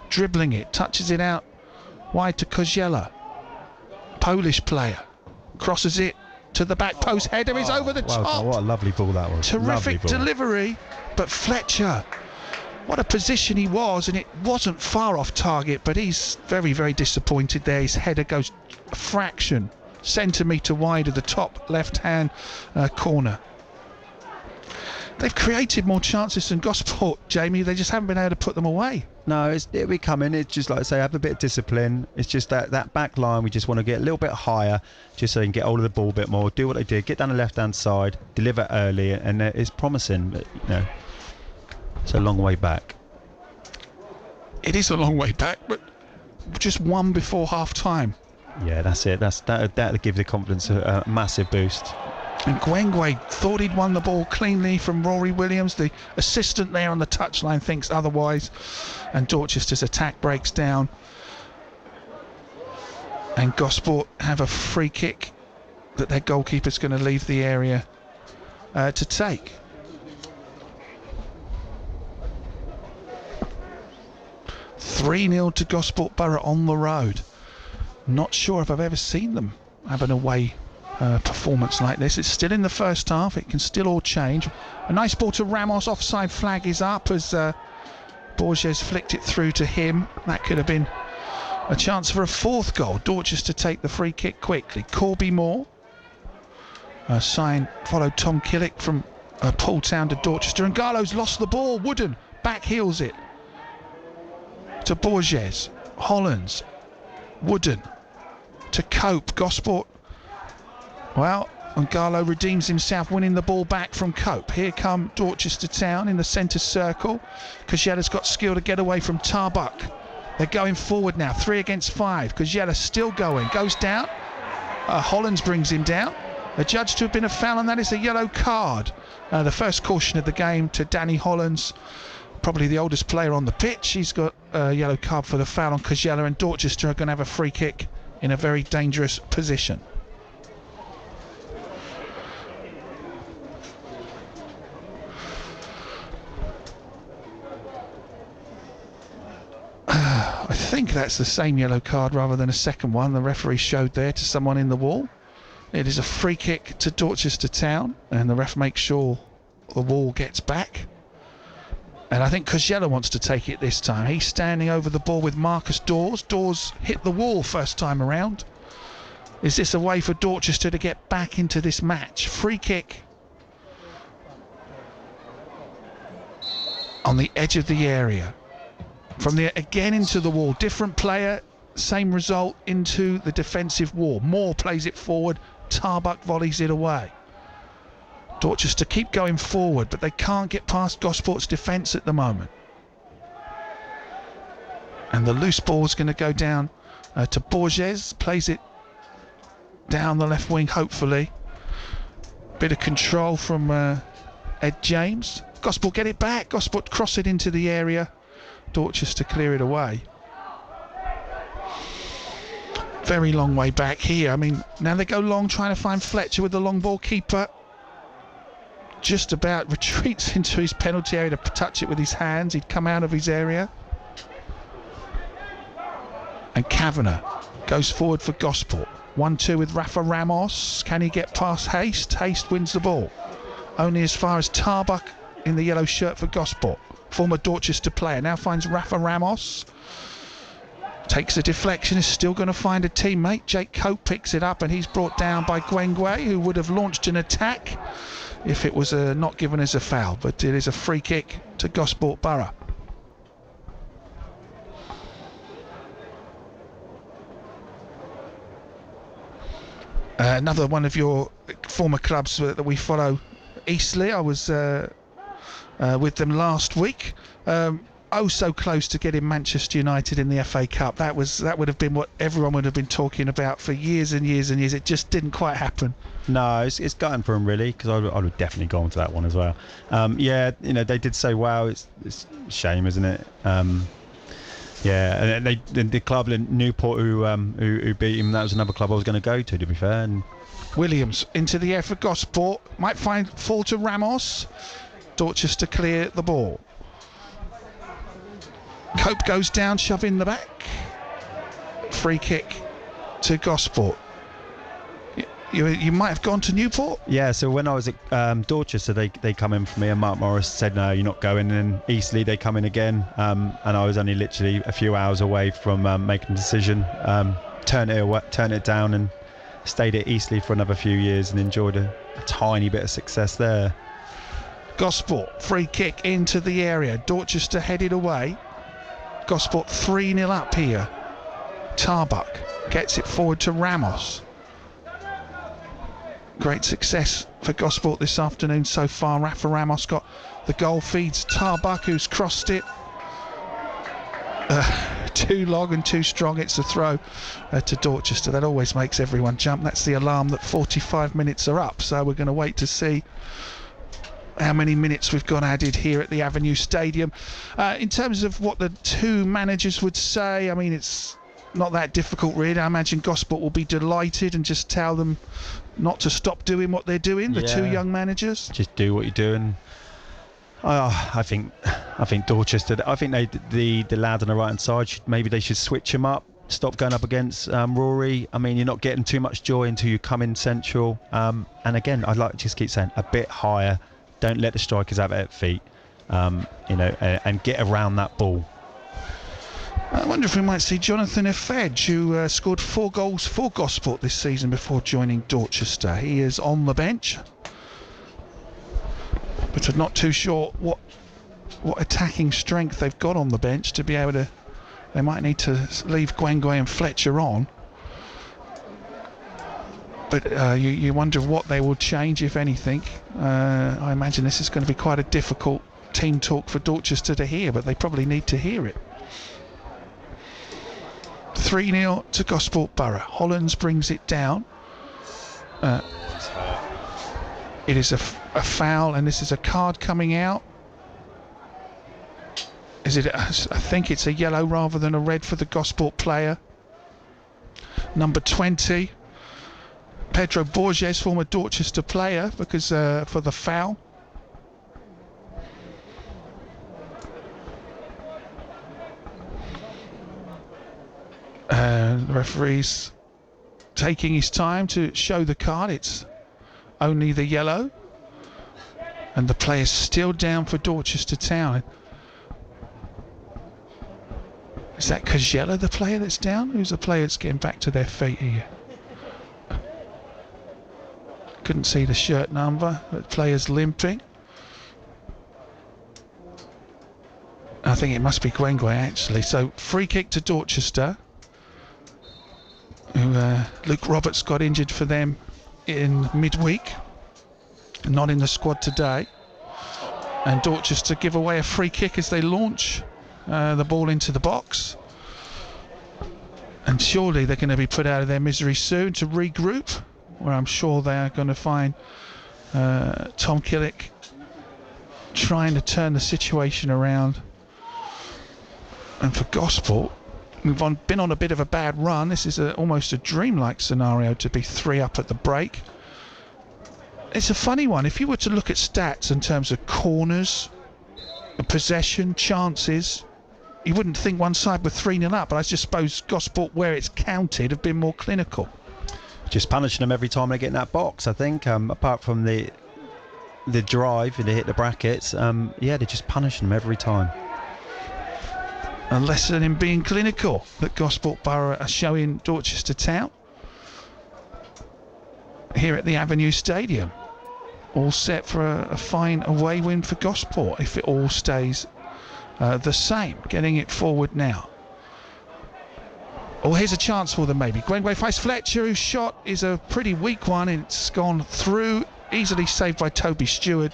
dribbling it, touches it out wide to Koziela. Polish player, crosses it to the back post, header is over the top. What a lovely ball that was. Terrific delivery, but Fletcher, what a position he was, and it wasn't far off target, but he's very, very disappointed there. His header goes a fraction centimetre wide of the top left hand corner. They've created more chances than Gosport, Jamie. They just haven't been able to put them away. No, it'll be coming. It's just like I say, have a bit of discipline. It's just that back line, we just want to get a little bit higher, just so they can get hold of the ball a bit more, do what they did, get down the left hand side, deliver early, and it's promising, but it's a long way back. It is a long way back, but just one before half time. Yeah, that's it. That'll give the confidence a massive boost. And Gwengwe thought he'd won the ball cleanly from Rory Williams. The assistant there on the touchline thinks otherwise. And Dorchester's attack breaks down. And Gosport have a free kick that their goalkeeper's going to leave the area to take. "3-0 to Gosport Borough on the road." Not sure if I've ever seen them have an away performance like this. It's still in the first half. It can still all change. A nice ball to Ramos. Offside flag is up as Borges flicked it through to him. That could have been a chance for a fourth goal. Dorchester take the free kick quickly. Corby Moore. Sign followed Tom Killick from Paul Town to Dorchester. And Garlow's lost the ball. Wooden back heels it to Borges. Hollands. Wooden to Cope. Gosport. Well, and Garlow redeems himself, winning the ball back from Cope. Here come Dorchester Town in the centre circle. Koziela's got skill to get away from Tarbuck. They're going forward now, 3 against 5. Koziela's still going, goes down. Hollands brings him down. Adjudged to have been a foul, and that is a yellow card. The first caution of the game to Danny Hollands, probably the oldest player on the pitch. He's got a yellow card for the foul on Koziela, and Dorchester are going to have a free kick in a very dangerous position. I think that's the same yellow card rather than a second one the referee showed there to someone in the wall. It is a free kick to Dorchester Town, and the ref makes sure the wall gets back. And I think Koziela wants to take it this time. He's standing over the ball with Marcus Dawes. Dawes hit the wall first time around. Is this a way for Dorchester to get back into this match? Free kick on the edge of the area. From the again into the wall, different player, same result, into the defensive wall. Moore plays it forward, Tarbuck volleys it away. Dorchester keep going forward, but they can't get past Gosport's defence at the moment. And the loose ball is going to go down to Borges, plays it down the left wing, hopefully. Bit of control from Ed James. Gosport get it back, Gosport cross it into the area. Dorchester clear it away. Very long way back here. I mean, now they go long, trying to find Fletcher with the long ball. Keeper just about retreats into his penalty area to touch it with his hands. He'd come out of his area. And Kavanagh goes forward for Gosport. 1-2 with Rafa Ramos. Can he get past Haste? Haste wins the ball. Only as far as Tarbuck in the yellow shirt for Gosport. Former Dorchester player now finds Rafa Ramos. Takes a deflection, is still going to find a teammate. Jake Cope picks it up, and he's brought down by Gwengwe, who would have launched an attack if it was not given as a foul. But it is a free kick to Gosport Borough. Another one of your former clubs that we follow, Eastleigh. I was with them last week. So close to getting Manchester United in the FA Cup. That would have been what everyone would have been talking about for years and years and years. It just didn't quite happen. No, it's gutting for them really, because I would definitely go on to that one as well. Yeah, they did say wow. It's a shame, isn't it? Yeah, and the club in Newport who beat him, that was another club I was going to go to be fair. And Williams into the air for Gosport, might fall to Ramos. Dorchester clear the ball. Cope goes down, shove in the back. Free kick to Gosport. You might have gone to Newport? Yeah, so when I was at Dorchester, they come in for me, and Mark Morris said, no, you're not going. And then Eastleigh, they come in again, and I was only literally a few hours away from making a decision. Turned it down and stayed at Eastleigh for another few years and enjoyed a tiny bit of success there. Gosport, free kick into the area. Dorchester headed away. Gosport 3-0 up here. Tarbuck gets it forward to Ramos. Great success for Gosport this afternoon so far. Rafa Ramos got the goal, feeds Tarbuck, who's crossed it too long and too strong. It's a throw to Dorchester. That always makes everyone jump. That's the alarm that 45 minutes are up. So we're going to wait to see how many minutes we've got added here at the Avenue Stadium. In terms of what the two managers would say, I mean, it's not that difficult really. I imagine Gosport will be delighted and just tell them not to stop doing what they're doing, the two young managers. Just do what you're doing. I think Dorchester, I think the lad on the right hand side, maybe they should switch him up, stop going up against Rory. I mean, you're not getting too much joy until you come in central, and again, I'd like to just keep saying a bit higher. Don't let the strikers have it at feet, and get around that ball. I wonder if we might see Jonathan Effedge, who scored 4 goals for Gosport this season before joining Dorchester. He is on the bench, but I'm not too sure what attacking strength they've got on the bench to be able to. They might need to leave Gwangwe and Fletcher on. But you wonder what they will change, if anything. I imagine this is going to be quite a difficult team talk for Dorchester to hear, but they probably need to hear it. 3-0 to Gosport Borough. Hollands brings it down. It is a foul, and this is a card coming out. I think it's a yellow rather than a red for the Gosport player. Number 20. Pedro Borges, former Dorchester player, because for the foul. The referee's taking his time to show the card. It's only the yellow, and the player's still down for Dorchester Town. Is that Kajela, the player that's down? Who's the player that's getting back to their feet here? Couldn't see the shirt number. The player's limping. I think it must be Gwangwe actually. So free kick to Dorchester. Luke Roberts got injured for them in midweek, not in the squad today. And Dorchester give away a free kick as they launch the ball into the box. And surely they're going to be put out of their misery soon to regroup, where I'm sure they are going to find Tom Killick trying to turn the situation around. And for Gosport, we've been on a bit of a bad run. This is almost a dreamlike scenario to be 3 up at the break. It's a funny one. If you were to look at stats in terms of corners, possession, chances, you wouldn't think one side were 3-0 up, but I just suppose Gosport, where it's counted, have been more clinical. Just punishing them every time they get in that box, I think. Apart from the drive and they hit the brackets, they're just punishing them every time. A lesson in being clinical that Gosport Borough are showing Dorchester Town here at the Avenue Stadium. All set for a fine away win for Gosport if it all stays the same. Getting it forward now. Oh, here's a chance for them maybe. Gwangwe finds Fletcher, whose shot is a pretty weak one. It's gone through, easily saved by Toby Stewart.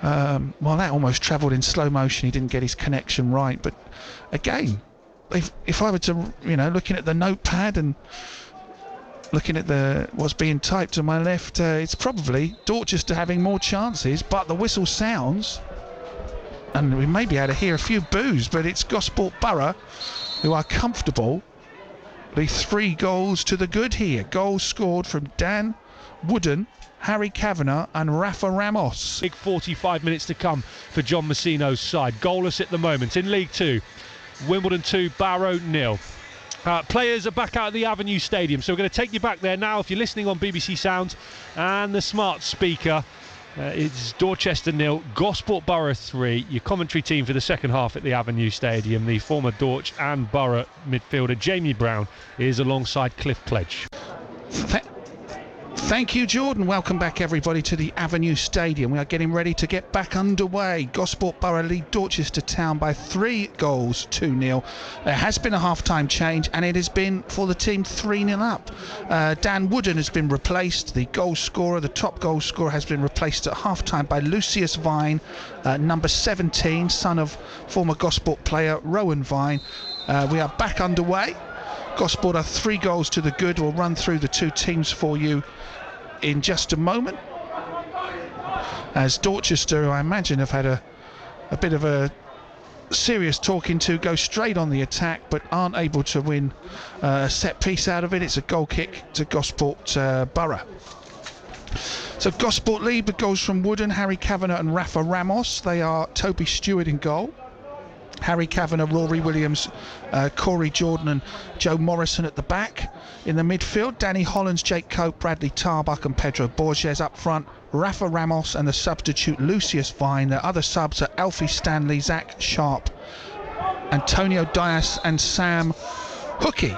Well, that almost travelled in slow motion. He didn't get his connection right. But again, if I were to, looking at the notepad and looking at what's being typed to my left, it's probably Dorchester having more chances. But the whistle sounds, and we may be able to hear a few boos, but it's Gosport Borough who are comfortable. The 3 goals to the good here. Goals scored from Dan Wooden, Harry Kavanagh and Rafa Ramos. Big 45 minutes to come for John Messino's side. Goalless at the moment in League 2. Wimbledon 2, Barrow 0. Players are back out at the Avenue Stadium, so we're going to take you back there now. If you're listening on BBC Sound and the smart speaker, it's Dorchester 0, Gosport Borough 3. Your commentary team for the second half at the Avenue Stadium, the former Dorch and Borough midfielder Jamie Brown is alongside Cliff Pledge. Thank you, Jordan. Welcome back, everybody, to the Avenue Stadium. We are getting ready to get back underway. Gosport Borough lead Dorchester Town by 3 goals, 2-0. There has been a half-time change, and it has been for the team 3-0 up. Dan Wooden has been replaced. The goal scorer, the top goal scorer, has been replaced at half-time by Lucius Vine, number 17, son of former Gosport player Rowan Vine. We are back underway. Gosport are 3 goals to the good. We'll run through the 2 teams for you in just a moment. As Dorchester, who I imagine have had a bit of a serious talking to, go straight on the attack but aren't able to win a set piece out of it. It's a goal kick to Gosport Borough. So Gosport lead with goals from Wooden, Harry Kavanagh and Rafa Ramos. They are Toby Stewart in goal. Harry Kavanagh, Rory Williams, Corey Jordan and Joe Morrison at the back. In the midfield, Danny Hollands, Jake Cope, Bradley Tarbuck and Pedro Borges up front. Rafa Ramos and the substitute Lucius Vine. The other subs are Alfie Stanley, Zach Sharp, Antonio Dias and Sam Hookie.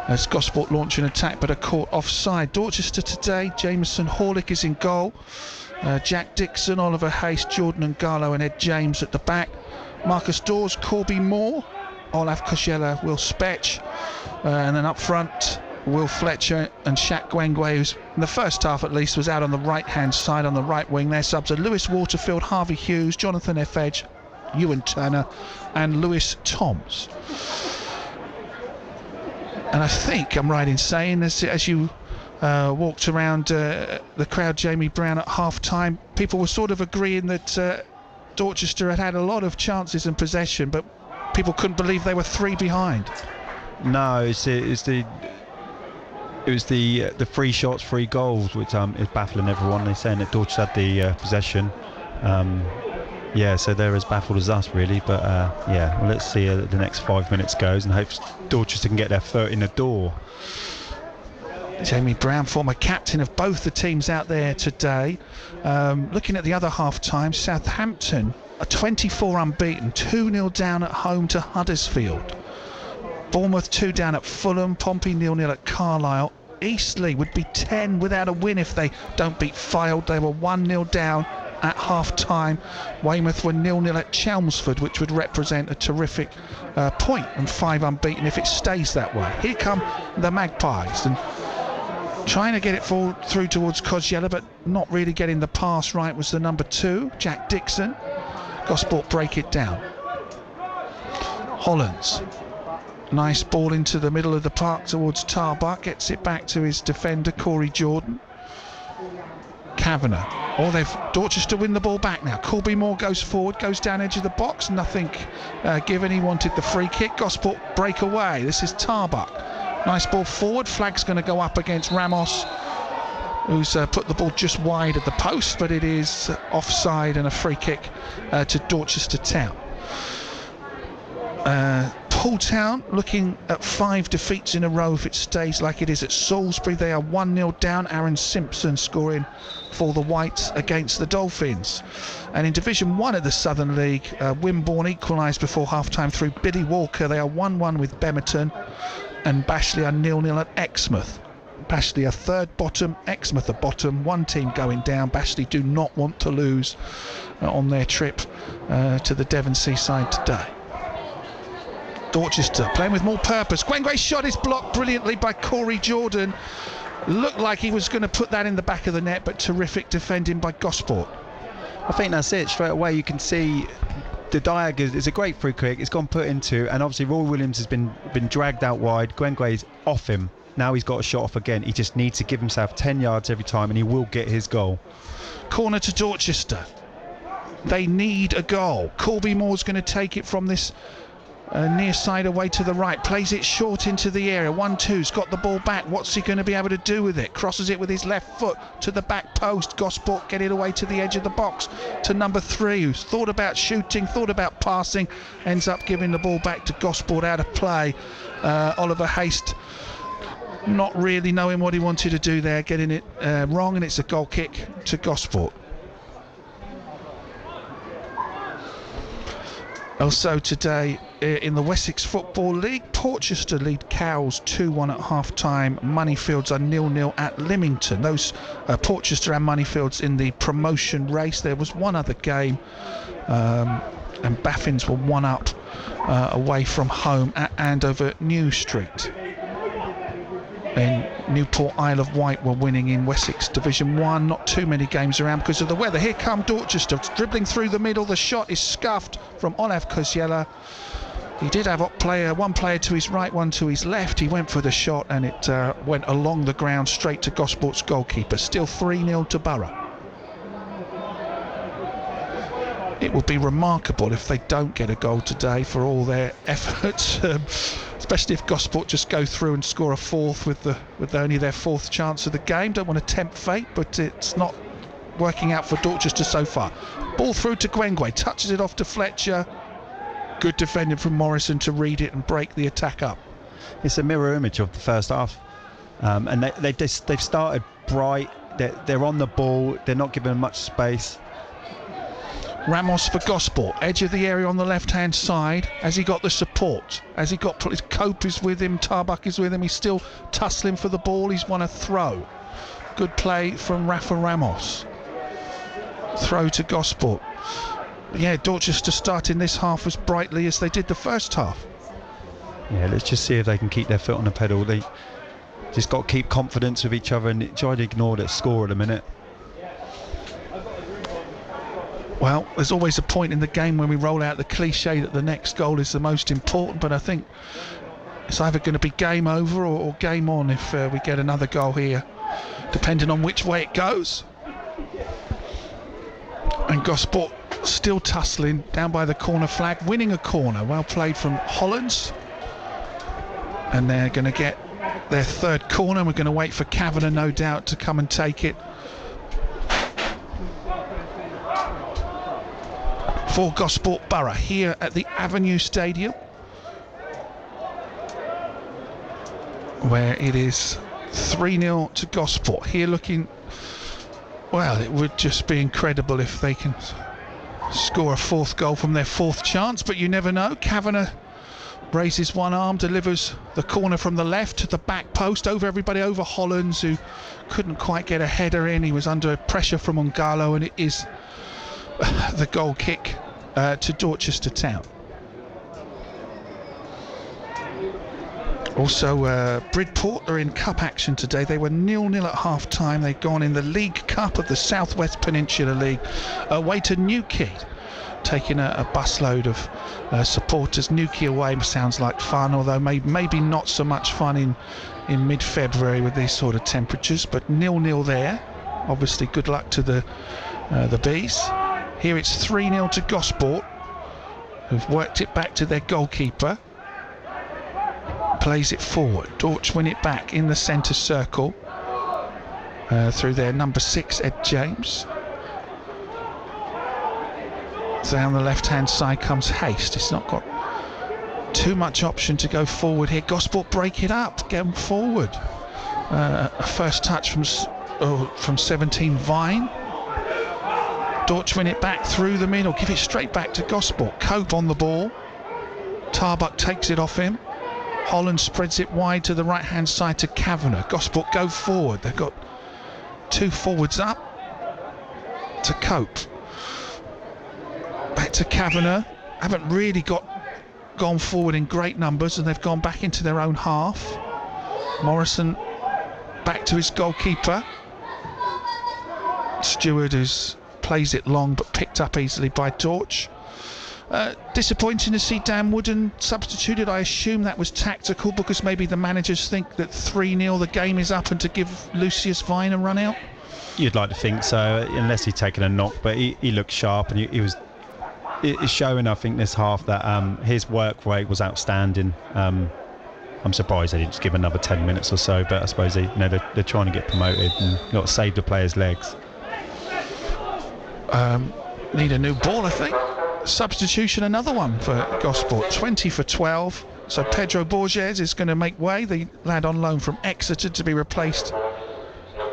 As Gosport launch an attack but are caught offside. Dorchester today, Jameson Horlick is in goal. Jack Dixon, Oliver Haste, Jordan Ngalo and Ed James at the back. Marcus Dawes, Corby Moore, Olaf Koziela, Will Spetch, and then up front Will Fletcher and Shaq Gwengwe, who's in the first half at least was out on the right hand side on the right wing. Their subs are Lewis Waterfield, Harvey Hughes, Jonathan Effedge, Ewan Turner and Lewis Toms. And I think I'm right in saying, as you walked around the crowd, Jamie Brown, at half time, people were sort of agreeing that Dorchester had a lot of chances and possession, but people couldn't believe they were 3 behind. No, it was the 3 shots, 3 goals, which is baffling everyone. They're saying that Dorchester had the possession. So they're as baffled as us, really. But well, let's see how the next 5 minutes goes, and hope Dorchester can get their foot in the door. Jamie Brown, former captain of both the teams out there today. Looking at the other half time, Southampton are 24 unbeaten, 2-0 down at home to Huddersfield. Bournemouth 2 down at Fulham, Pompey 0-0 at Carlisle. Eastleigh would be 10 without a win if they don't beat Fylde. They were 1-0 down at half time. Weymouth were 0-0 at Chelmsford, which would represent a terrific point, and 5 unbeaten if it stays that way. Here come the Magpies, and trying to get it through towards Koziela, but not really getting the pass right was the number 2, Jack Dixon. Gosport break it down. Hollands, nice ball into the middle of the park towards Tarbuck, gets it back to his defender Corey Jordan. Kavanagh, Dorchester win the ball back now. Corby Moore goes forward, goes down edge of the box, nothing given. He wanted the free kick. Gosport break away. This is Tarbuck, nice ball forward. Flag's going to go up against Ramos, who's put the ball just wide of the post, but it is offside and a free kick to Dorchester Town. Poole Town looking at 5 defeats in a row if it stays like it is at Salisbury. They are 1-0 down. Aaron Simpson scoring for the Whites against the Dolphins. And in Division 1 of the Southern League, Wimborne equalised before half-time through Billy Walker. They are 1-1 with Bemerton, and Bashley are 0-0 at Exmouth. Bashley are 3rd bottom, Exmouth are bottom, 1 team going down. Bashley do not want to lose on their trip to the Devon seaside today. Dorchester playing with more purpose. Gwengwe's shot is blocked brilliantly by Corey Jordan. Looked like he was going to put that in the back of the net, but terrific defending by Gosport. I think that's it. Straight away you can see the diag is a great free kick. It's gone put into, and obviously Roy Williams has been dragged out wide. Gwengwe's off him. Now he's got a shot off again. He just needs to give himself 10 yards every time, and he will get his goal. Corner to Dorchester. They need a goal. Corby Moore's going to take it from this near side away to the right, plays it short into the area. 1-2's got the ball back. What's he going to be able to do with it? Crosses it with his left foot to the back post. Gosport get it away to the edge of the box to number 3, who's thought about shooting, thought about passing, ends up giving the ball back to Gosport out of play. Oliver Haste not really knowing what he wanted to do there, getting it wrong, and it's a goal kick to Gosport. Also today in the Wessex Football League, Portchester lead Cowes 2-1 at half-time. Moneyfields are 0-0 at Lymington. Those Portchester and Moneyfields in the promotion race. There was one other game, and Baffins were 1 up away from home at Andover New Street. Then Newport Isle of Wight were winning in Wessex Division 1. Not too many games around because of the weather. Here come Dorchester, dribbling through the middle. The shot is scuffed from Olaf Koziela. He did have one player to his right, one to his left. He went for the shot and it went along the ground straight to Gosport's goalkeeper. Still 3-0 to Borough. It would be remarkable if they don't get a goal today for all their efforts, especially if Gosport just go through and score a fourth with only their fourth chance of the game. Don't want to tempt fate, but it's not working out for Dorchester so far. Ball through to Gwengwe, touches it off to Fletcher. Good defending from Morrison to read it and break the attack up. It's a mirror image of the first half, and they've started bright. They're on the ball. They're not given much space. Ramos for Gosport, edge of the area on the left-hand side. Has he got the support? Has he got his Cope is with him? Tarbuck is with him. He's still tussling for the ball. He's won a throw. Good play from Rafa Ramos. Throw to Gosport. Yeah, Dorchester starting this half as brightly as they did the first half. Yeah, let's just see if they can keep their foot on the pedal. They just got to keep confidence with each other and try to ignore that score at a minute. Well, there's always a point in the game when we roll out the cliche that the next goal is the most important, but I think it's either going to be game over or game on if we get another goal here, depending on which way it goes. And Gosport still tussling down by the corner flag, winning a corner. Well played from Hollands. And they're going to get their third corner. We're going to wait for Kavanagh, no doubt, to come and take it. For Gosport Borough here at the Avenue Stadium, where it is 3-0 to Gosport. Here looking, well, it would just be incredible if they can score a fourth goal from their fourth chance, but you never know. Kavanagh raises one arm, delivers the corner from the left to the back post, over everybody, over Hollands, who couldn't quite get a header in. He was under pressure from Ongalo, and it is the goal kick to Dorchester Town. Also, Bridport are in cup action today. They were 0-0 at half time. They've gone in the League Cup of the South West Peninsula League away to Newquay, taking a busload of supporters. Newquay away sounds like fun, although maybe not so much fun in mid-February with these sort of temperatures, but 0-0 there. Obviously good luck to the Bees. Here it's 3-0 to Gosport, who've worked it back to their goalkeeper. Plays it forward. Dorch win it back in the centre circle through their number 6, Ed James. Down the left-hand side comes Haste. It's not got too much option to go forward here. Gosport break it up, get them forward. A first touch from 17 Vine. Dorch win it back through the middle, give it straight back to Gosport. Cope on the ball. Tarbuck takes it off him. Holland spreads it wide to the right hand side to Kavanagh. Gosport go forward. They've got two forwards up to Cope. Back to Kavanagh. Haven't really gone forward in great numbers, and they've gone back into their own half. Morrison back to his goalkeeper. Stewart, who plays it long but picked up easily by Dorch. Disappointing to see Dan Wooden substituted. I assume that was tactical, because maybe the managers think that 3-0 the game is up and to give Lucius Vine a run out. You'd like to think so, unless he'd taken a knock, but he looked sharp, and it's showing, I think, this half that his work rate was outstanding. I'm surprised they didn't just give another 10 minutes or so, but I suppose they're trying to get promoted and got to save the players' legs. Need a new ball, I think. Substitution, another one for Gosport. 20 for 12. So Pedro Borges is going to make way, the lad on loan from Exeter, to be replaced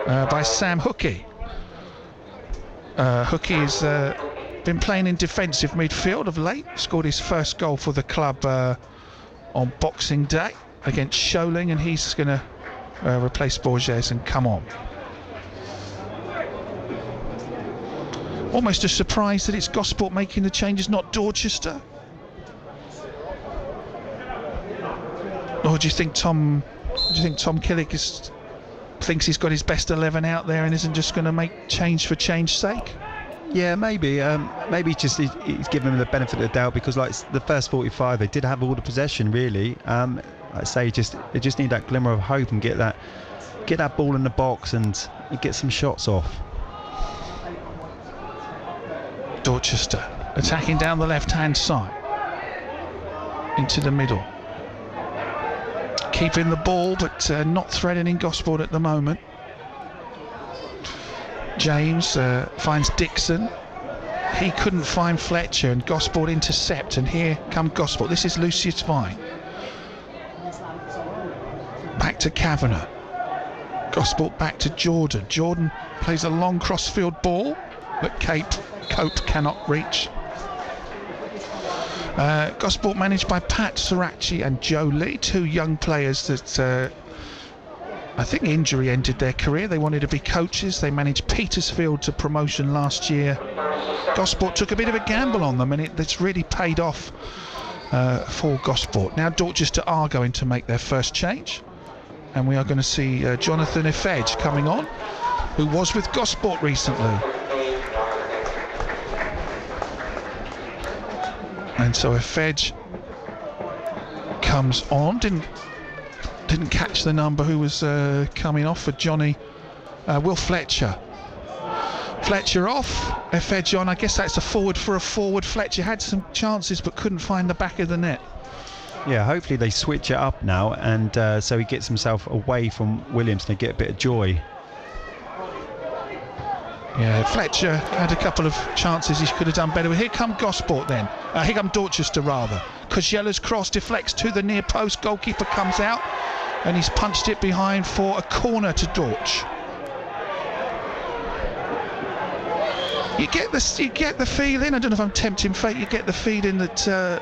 by Sam Hookie. Hookie has been playing in defensive midfield of late. Scored his first goal for the club on Boxing Day against Sholing, and he's going to replace Borges and come on. Almost a surprise that it's Gosport making the changes, not Dorchester. Or do you think Tom Killick thinks he's got his best 11 out there and isn't just going to make change for change's sake? Yeah, maybe. Maybe just he's given them the benefit of the doubt because, like the first 45, they did have all the possession. Really, I say they just need that glimmer of hope and get that ball in the box and get some shots off. Dorchester attacking down the left-hand side into the middle, keeping the ball but not threatening Gosport at the moment. James finds Dixon. He couldn't find Fletcher, and Gosport intercept, and here come Gosport. This is Lucius Vine. Back to Kavanagh. Gosport back to Jordan. Jordan plays a long crossfield ball that Cope cannot reach. Gosport managed by Pat Sirachi and Joe Lee, two young players that I think injury ended their career. They wanted to be coaches. They managed Petersfield to promotion last year. Gosport took a bit of a gamble on them, and it's really paid off for Gosport. Now Dorchester are going to make their first change, and we are going to see Jonathan Efedge coming on, who was with Gosport recently. And so Efedge comes on. Didn't catch the number who was coming off for Johnny. Will Fletcher. Fletcher off, Efedge on. I guess that's a forward for a forward. Fletcher had some chances but couldn't find the back of the net. Yeah, hopefully they switch it up now, and so he gets himself away from Williams and they get a bit of joy. Yeah, Fletcher had a couple of chances he could have done better. Here come Gosport then. Here come Dorchester rather. Koziela's cross deflects to the near post. Goalkeeper comes out and he's punched it behind for a corner to Dorch. You get the feeling, I don't know if I'm tempting fate, you get the feeling that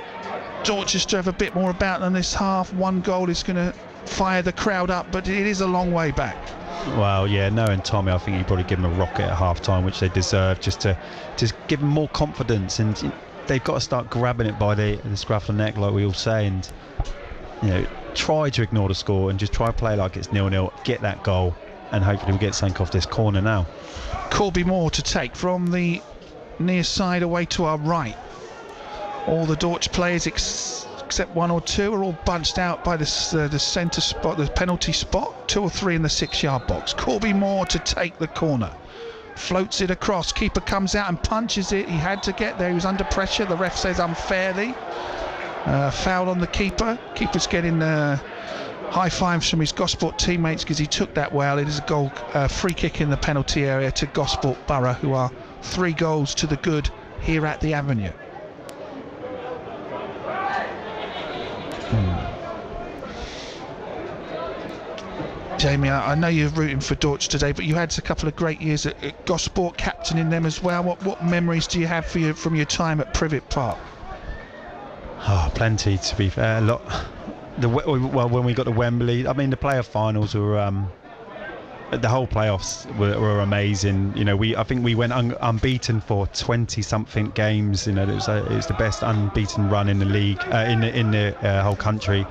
Dorchester have a bit more about them this half. One goal is going to fire the crowd up, but it is a long way back. Well, yeah, knowing Tommy, I think he'd probably give them a rocket at half-time, which they deserve, just to give them more confidence. And they've got to start grabbing it by the scruff of the neck, like we all say, and try to ignore the score and just try to play like it's 0-0, get that goal, and hopefully we get something off this corner now. Corby Moore to take from the near side away to our right. All the Dorch players except one or two are all bunched out by the centre spot, the penalty spot. 2 or 3 in the 6-yard box. Corby Moore to take the corner. Floats it across. Keeper comes out and punches it. He had to get there. He was under pressure. The ref says unfairly. Foul on the keeper. Keeper's getting high fives from his Gosport teammates because he took that well. It is a goal, free kick in the penalty area to Gosport Borough, who are 3 goals to the good here at the Avenue. Jamie, I know you're rooting for Dorch today, but you had a couple of great years at Gosport, captaining them as well. What memories do you have from your time at Privet Park? Oh, plenty, to be fair. A lot. When we got to Wembley, I mean, the playoff finals were the whole playoffs were amazing. I think we went unbeaten for 20-something games. It was the best unbeaten run in the league, in the whole country.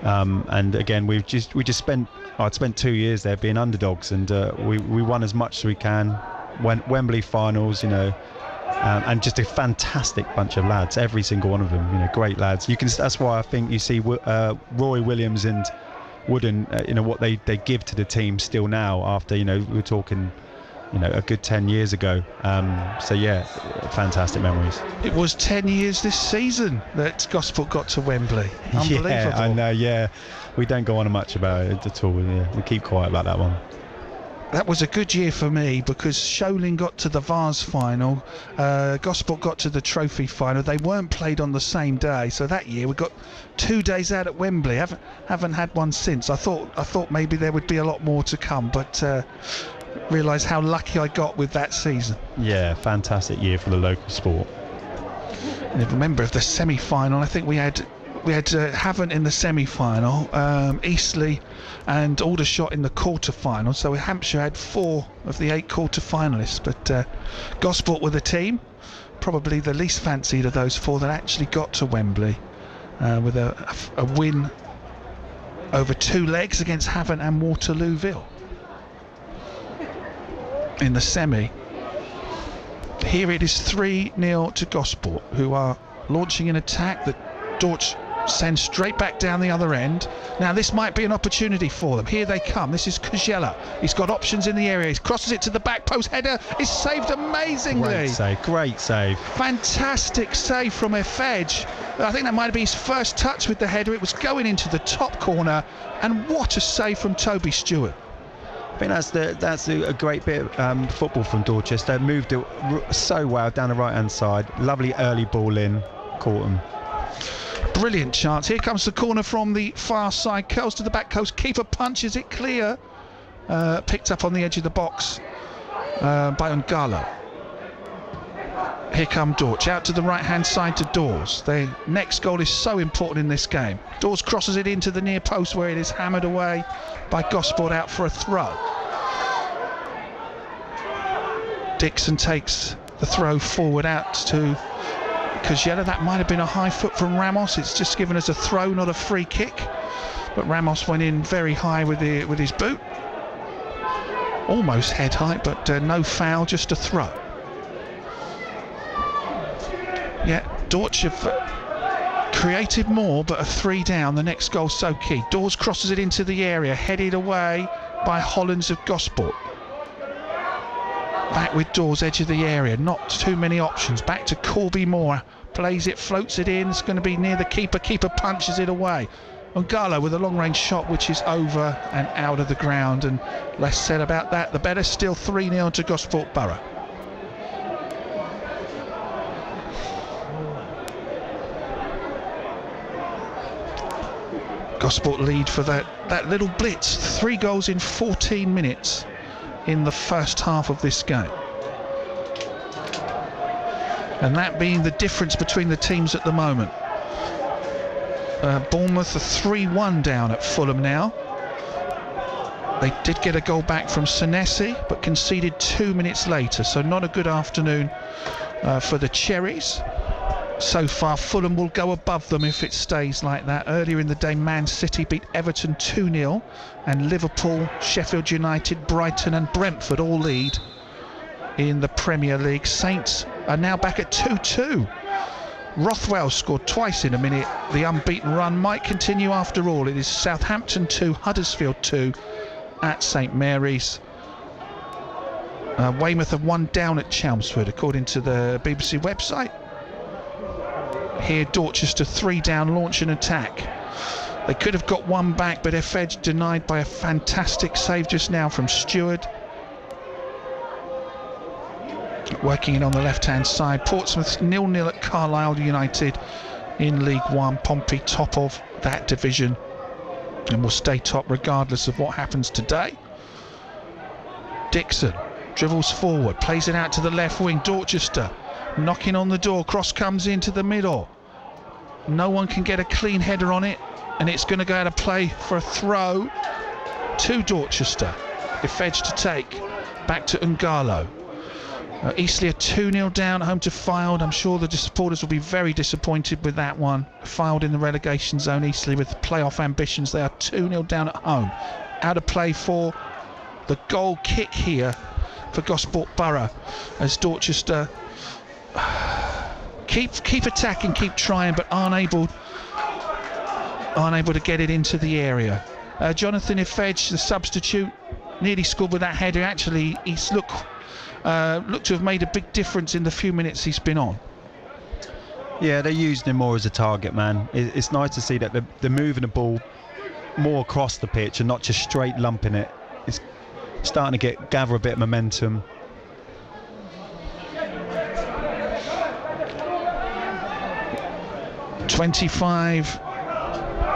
And again, we just spent. I'd spent 2 years there being underdogs, and we won as much as we can. Wembley finals, and just a fantastic bunch of lads, every single one of them, great lads. That's why I think you see Roy Williams and Wooden, what they give to the team still now after, we're talking, a good 10 years ago. So yeah, fantastic memories. It was 10 years this season that Gosport got to Wembley. Unbelievable. Yeah, I know, yeah. We don't go on much about it at all. Yeah. We keep quiet about that one. That was a good year for me because Solent got to the Vase final, Gosport got to the trophy final. They weren't played on the same day, so that year we got 2 days out at Wembley. Haven't had one since. I thought maybe there would be a lot more to come, but realised how lucky I got with that season. Yeah, fantastic year for the local sport. And remember, of the semi-final, I think we had Havant in the semi-final, Eastleigh and Aldershot in the quarter-final. So Hampshire had 4 of the 8 quarter-finalists, but Gosport were the team, probably the least fancied of those 4 that actually got to Wembley, with a win over 2 legs against Havant and Waterlooville in the semi. Here it is 3-0 to Gosport, who are launching an attack that Dorch sends straight back down the other end. Now this might be an opportunity for them. Here they come. This is Kujela. He's got options in the area. He crosses it to the back post. Header is saved amazingly. Great save. Fantastic save from Efej. I think that might have been his first touch with the header. It was going into the top corner, and what a save from Toby Stewart. I think that's a great bit of football from Dorchester. Moved it so well down the right hand side. Lovely early ball in, caught him. Brilliant chance. Here comes the corner from the far side. Curls to the back post. Keeper punches it clear. Picked up on the edge of the box by Ungalo. Here come Dorch. Out to the right hand side to Dawes. Their next goal is so important in this game. Dawes crosses it into the near post where it is hammered away by Gosport out for a throw. Dixon takes the throw forward out to Kujela. That might have been a high foot from Ramos. It's just given us a throw, not a free kick. But Ramos went in very high with his boot. Almost head height, but no foul, just a throw. Yeah, Dorch have created more, but a 3 down. The next goal so key. Dawes crosses it into the area, headed away by Hollands of Gosport. Back with Dawes, edge of the area, not too many options. Back to Corby Moore, plays it, floats it in. It's going to be near the keeper. Keeper punches it away. Ungalo with a long range shot which is over and out of the ground, and less said about that the better. Still 3-0 to Gosport Borough. Gosport lead for that little blitz. 3 goals in 14 minutes in the first half of this game, and that being the difference between the teams at the moment. Bournemouth are 3-1 down at Fulham now. They did get a goal back from Senesi but conceded 2 minutes later, so not a good afternoon for the Cherries. So far, Fulham will go above them if it stays like that. Earlier in the day, Man City beat Everton 2-0, and Liverpool, Sheffield United, Brighton and Brentford all lead in the Premier League. Saints are now back at 2-2. Rothwell scored twice in a minute. The unbeaten run might continue after all. It is Southampton 2, Huddersfield 2 at St Mary's. Weymouth have 1 down at Chelmsford, according to the BBC website. Here Dorchester 3 down, launch an attack. They could have got 1 back, but Efej denied by a fantastic save just now from Stewart. Working in on the left hand side. Portsmouth 0-0 at Carlisle United in League One. Pompey top of that division and will stay top regardless of what happens today. Dixon dribbles forward, plays it out to the left wing. Dorchester knocking on the door, cross comes into the middle. No one can get a clean header on it, and it's going to go out of play for a throw to Dorchester. Efej to take, back to Ungalo. Eastleigh are 2-0 down, home to Fylde. I'm sure the supporters will be very disappointed with that one. Fylde in the relegation zone, Eastleigh with playoff ambitions. They are 2-0 down at home. Out of play for the goal kick here for Gosport Borough, as Dorchester keep attacking, keep trying, but aren't able to get it into the area. Jonathan Efej, the substitute, nearly scored with that header. Actually, he's looked to have made a big difference in the few minutes he's been on. Yeah, they're using him more as a target man. It's nice to see that they're moving the ball more across the pitch and not just straight lumping it. It's starting to gather a bit of momentum. "25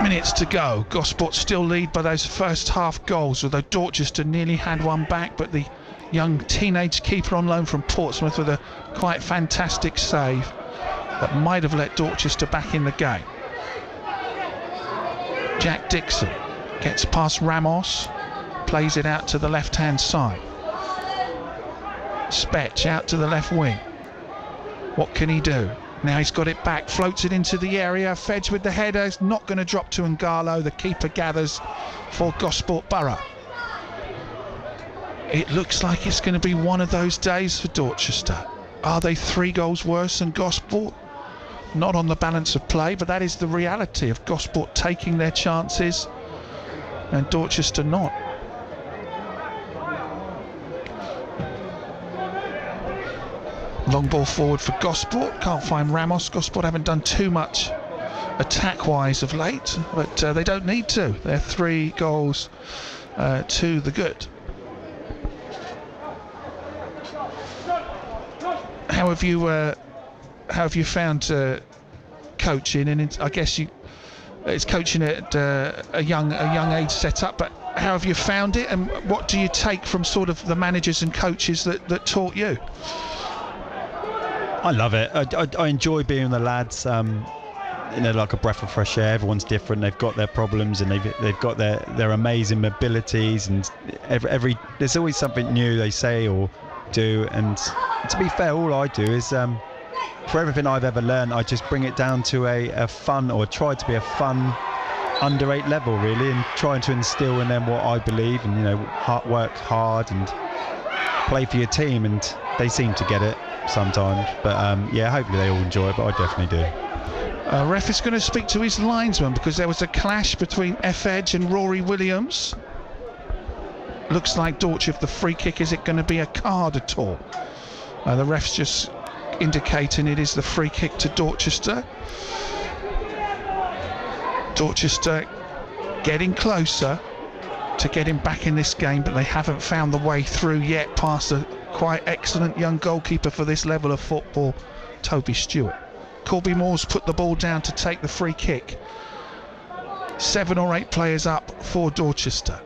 minutes to go. Gosport still lead by those first half goals, although Dorchester nearly had 1 back, but the young teenage keeper on loan from Portsmouth with a quite fantastic save that might have let Dorchester back in the game. Jack Dixon gets past Ramos, plays it out to the left hand side. Spetch out to the left wing. What can he do? Now he's got it back, floats it into the area. Fedge with the header, is not going to drop to Ungalo. The keeper gathers for Gosport Borough. It looks like it's going to be one of those days for Dorchester. Are they 3 goals worse than Gosport? Not on the balance of play, but that is the reality of Gosport taking their chances and Dorchester not. Long ball forward for Gosport. Can't find Ramos. Gosport haven't done too much attack-wise of late, but they don't need to. They're 3 goals to the good. How have you found coaching? And I guess it's coaching at a young age set up, but how have you found it, and what do you take from sort of the managers and coaches that taught you? I love it. I enjoy being with the lads. Like a breath of fresh air. Everyone's different. They've got their problems, and they've got their amazing abilities, and every there's always something new they say or do. And to be fair, all I do is for everything I've ever learned, I just bring it down to a fun, or try to be a fun under 8 level, really, and trying to instill in them what I believe, and work hard and play for your team, and they seem to get it sometimes, but hopefully they all enjoy it, but I definitely do. Ref is going to speak to his linesman because there was a clash between F. Edge and Rory Williams. Looks like Dorchester, if the free kick, is it going to be a card at all? The ref's just indicating it is the free kick to Dorchester. Dorchester getting closer to getting back in this game, but they haven't found the way through yet past a quite excellent young goalkeeper for this level of football, Toby Stewart. Corby Moore's put the ball down to take the free kick. 7 or 8 players up for Dorchester.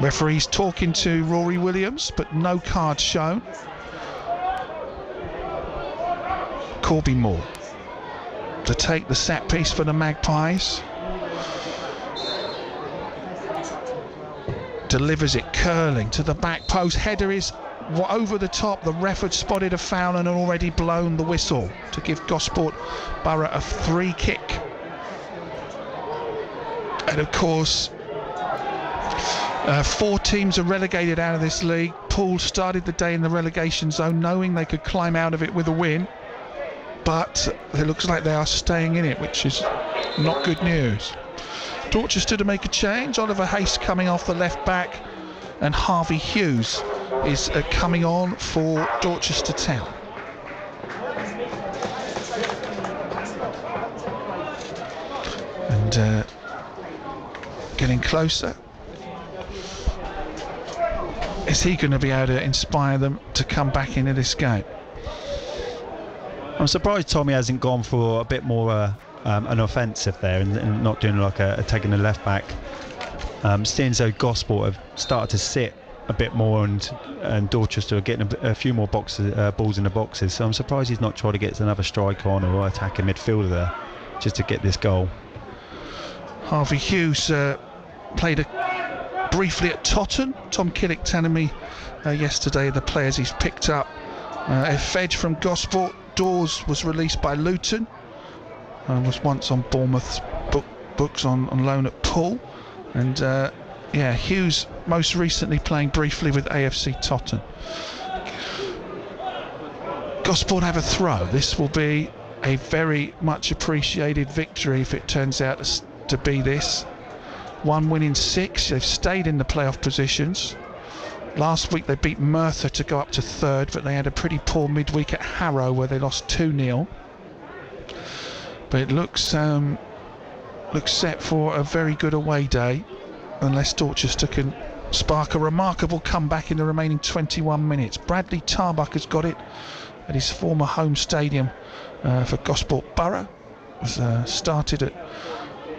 Referee's talking to Rory Williams, but no card shown. Corby Moore to take the set piece for the Magpies. Delivers it curling to the back post. Header is over the top. The ref had spotted a foul and had already blown the whistle to give Gosport Borough a free kick. And of course, 4 teams are relegated out of this league. Poole started the day in the relegation zone knowing they could climb out of it with a win, but it looks like they are staying in it, which is not good news. Dorchester to make a change. Oliver Hayes coming off the left back, and Harvey Hughes is coming on for Dorchester Town. And getting closer. Is he going to be able to inspire them to come back into this game? I'm surprised Tommy hasn't gone for a bit more an offensive there, and not doing like a taking the left back. Seeing as though Gosport have started to sit a bit more, and Dorchester are getting a few more balls in the boxes, so I'm surprised he's not trying to get another strike on or attacking midfielder there just to get this goal. Harvey Hughes played briefly at Totton. Tom Killick telling me yesterday the players he's picked up. F. Edge from Gosport. Dawes was released by Luton. Was once on Bournemouth's books on loan at Poole. And Hughes most recently playing briefly with AFC Totton. Gosport have a throw. This will be a very much appreciated victory if it turns out to be this. 1 win in 6. They've stayed in the playoff positions. Last week they beat Merthyr to go up to 3rd, but they had a pretty poor midweek at Harrow where they lost 2-0. But it looks set for a very good away day, unless Dorchester can spark a remarkable comeback in the remaining 21 minutes. Bradley Tarbuck has got it at his former home stadium for Gosport Borough. Started at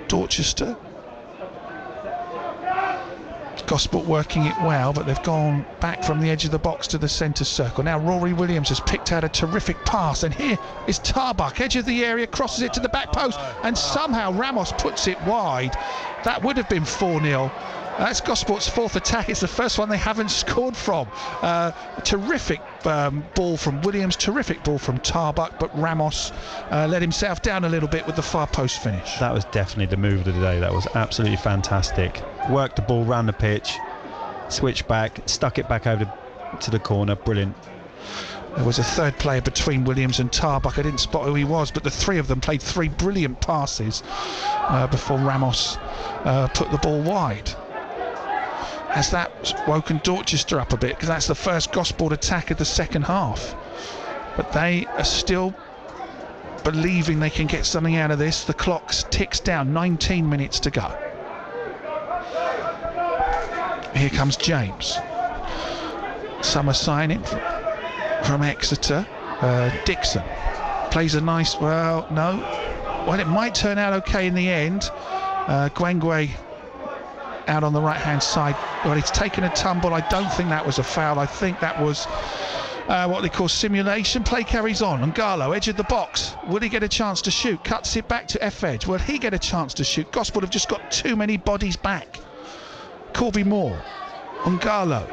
Dorchester. Gosport working it well, but they've gone back from the edge of the box to the centre circle. Now Rory Williams has picked out a terrific pass, and here is Tarbuck, edge of the area, crosses it to the back post, and somehow Ramos puts it wide. That would have been 4-0. That's Gosport's 4th attack. It's the first one they haven't scored from. Terrific ball from Williams, terrific ball from Tarbuck, but Ramos let himself down a little bit with the far post finish. That was definitely the move of the day. That was absolutely fantastic. Worked the ball round the pitch, switched back, stuck it back over to the corner. Brilliant. There was a third player between Williams and Tarbuck. I didn't spot who he was, but the three of them played three brilliant passes before Ramos put the ball wide. Has that woken Dorchester up a bit? Because that's the first Gosport attack of the second half. But they are still believing they can get something out of this. The clock ticks down, 19 minutes to go. Here comes James. Summer signing from Exeter. Dixon plays a nice, it might turn out okay in the end. Gwengwe out on the right hand side. Well, he's taken a tumble. I don't think that was a foul. I think that was what they call simulation. Play carries on. And Garlow, edge of the box. Will he get a chance to shoot? Cuts it back to F-Edge. Will he get a chance to shoot? Gosport have just got too many bodies back. Corby Moore on Garlow.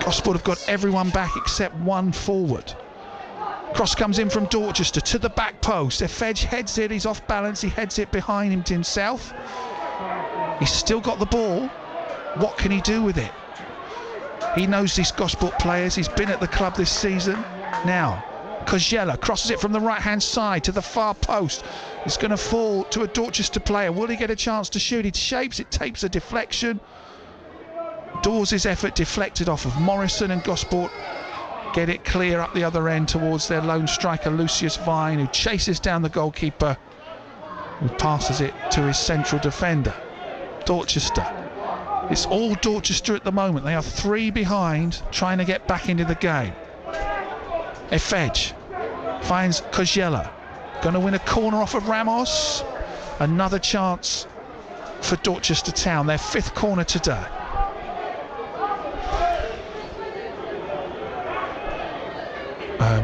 Gosport have got everyone back except one forward. Cross comes in from Dorchester to the back post. F-Edge heads it. He's off balance. He heads it behind him to himself. He's still got the ball. What can he do with it? He knows these Gosport players. He's been at the club this season. Now, Kojela crosses it from the right-hand side to the far post. It's going to fall to a Dorchester player. Will he get a chance to shoot? He shapes it, takes a deflection. Dawes' effort deflected off of Morrison, and Gosport get it clear up the other end towards their lone striker, Lucius Vine, who chases down the goalkeeper, who passes it to his central defender. Dorchester. It's all Dorchester at the moment. They are 3 behind, trying to get back into the game. F-Edge finds Kojela. Going to win a corner off of Ramos. Another chance for Dorchester Town, their 5th corner today.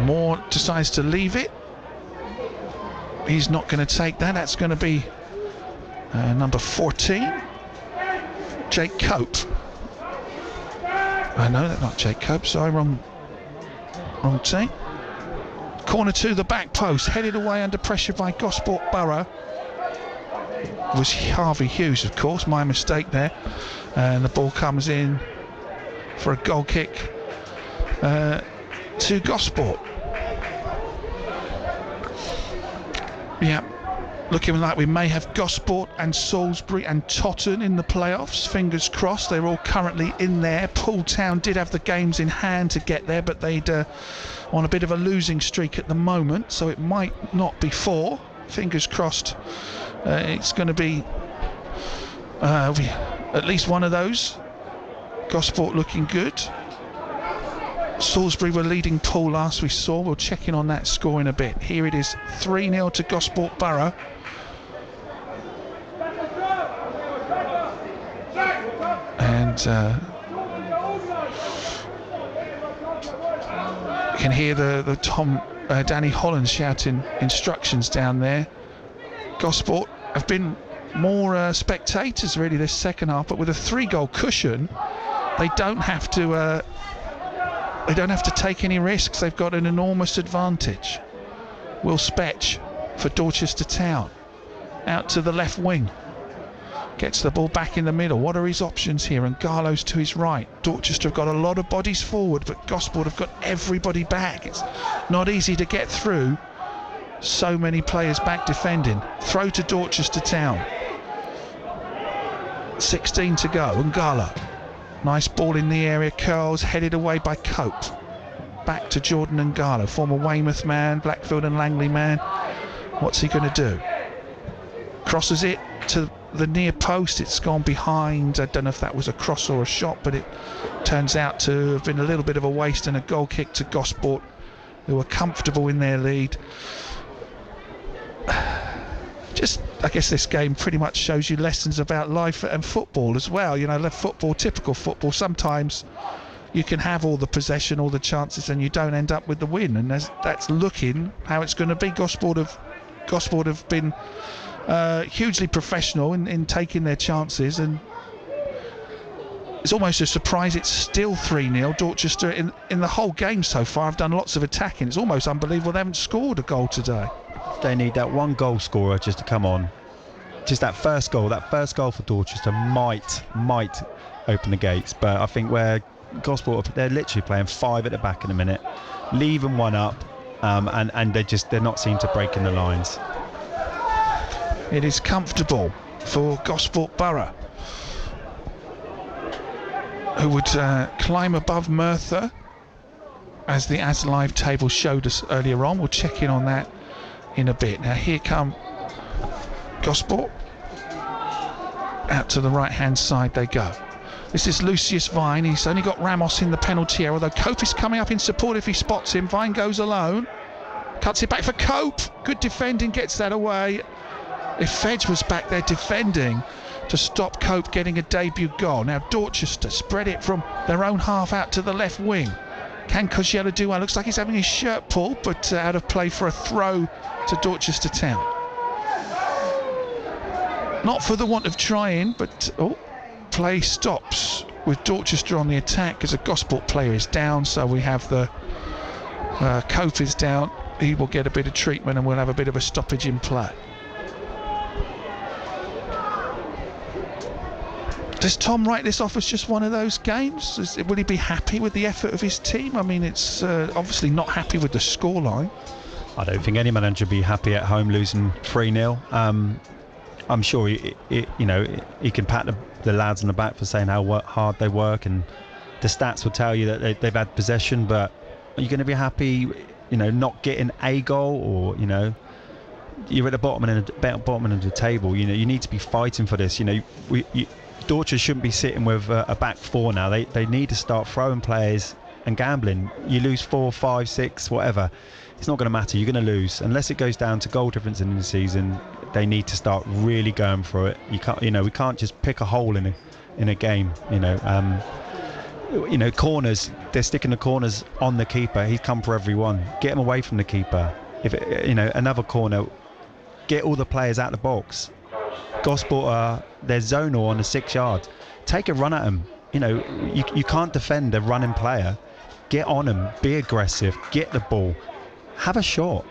Moore decides to leave it. He's not going to take that. That's going to be number 14. Jake Cope. No, that's not Jake Cope. Sorry, wrong team. Corner to the back post, headed away under pressure by Gosport Borough. It was Harvey Hughes, of course, my mistake there. And the ball comes in for a goal kick to Gosport. Yeah, looking like we may have Gosport and Salisbury and Totton in the playoffs. Fingers crossed. They're all currently in there. Poole Town did have the games in hand to get there, but they'd on a bit of a losing streak at the moment, so it might not be 4. Fingers crossed. It's going to be at least one of those. Gosport looking good. Salisbury were leading Poole last we saw. We'll check in on that score in a bit. Here it is, 3-0 to Gosport Borough. And you can hear the Danny Holland shouting instructions down there. Gosport have been more spectators really this second half, but with a 3-goal cushion, they don't have to take any risks. They've got an enormous advantage. Will Spetch for Dorchester Town, out to the left wing, gets the ball back in the middle. What are his options here? And Garlow's to his right. Dorchester have got a lot of bodies forward, but Gosport have got everybody back. It's not easy to get through. So many players back defending. Throw to Dorchester Town. 16 to go. And Garlow. Nice ball in the area, curls, headed away by Cope. Back to Jordan and Garlow, former Weymouth man, Blackfield and Langley man. What's he going to do? Crosses it to the near post. It's gone behind. I don't know if that was a cross or a shot, but it turns out to have been a little bit of a waste and a goal kick to Gosport, who were comfortable in their lead. I guess this game pretty much shows you lessons about life and football as well. You know, football, typical football, sometimes you can have all the possession, all the chances, and you don't end up with the win, and that's looking how it's going to be. Gosport have been hugely professional in taking their chances, and it's almost a surprise it's still 3-0. Dorchester in the whole game so far have done lots of attacking. It's almost unbelievable they haven't scored a goal today. They need that one goal scorer just to come on. Just that first goal for Dorchester might open the gates, but I think where Gosport, they're literally playing 5 at the back in a minute, leaving one up, and they're not seen to break in the lines. It is comfortable for Gosport Borough, who would climb above Merthyr, as the As Live table showed us earlier on. We'll check in on that in a bit. Now here come Gosport. Out to the right hand side they go. This is Lucius Vine. He's only got Ramos in the penalty area, although Cope is coming up in support if he spots him. Vine goes alone, cuts it back for Cope. Good defending, gets that away. If Fedge was back there defending to stop Cope getting a debut goal. Now Dorchester spread it from their own half out to the left wing. Can Cogiello do well? Looks like he's having his shirt pulled, but out of play for a throw to Dorchester Town. Not for the want of trying, but play stops with Dorchester on the attack as a Gosport player is down. So we have the Cope is down. He will get a bit of treatment and we'll have a bit of a stoppage in play. Does Tom write this off as just one of those games? Will he be happy with the effort of his team? I mean, it's obviously not happy with the scoreline. I don't think any manager would be happy at home losing 3-0. I'm sure he can pat the lads on the back for saying how hard they work, and the stats will tell you that they've had possession. But are you going to be happy, not getting a goal, or you're at the bottom end of the table? You need to be fighting for this. Dorchester shouldn't be sitting with a back four now. They need to start throwing players and gambling. You lose 4, 5, 6, whatever. It's not going to matter. You're going to lose unless it goes down to goal difference in the season. They need to start really going for it. You can't, we can't just pick a hole in a game. Corners. They're sticking the corners on the keeper. He's come for every one. Get him away from the keeper. If another corner, get all the players out the box. Gosport, they're zonal on the 6 yard. Take a run at them. You can't defend a running player. Get on them. Be aggressive. Get the ball. Have a shot.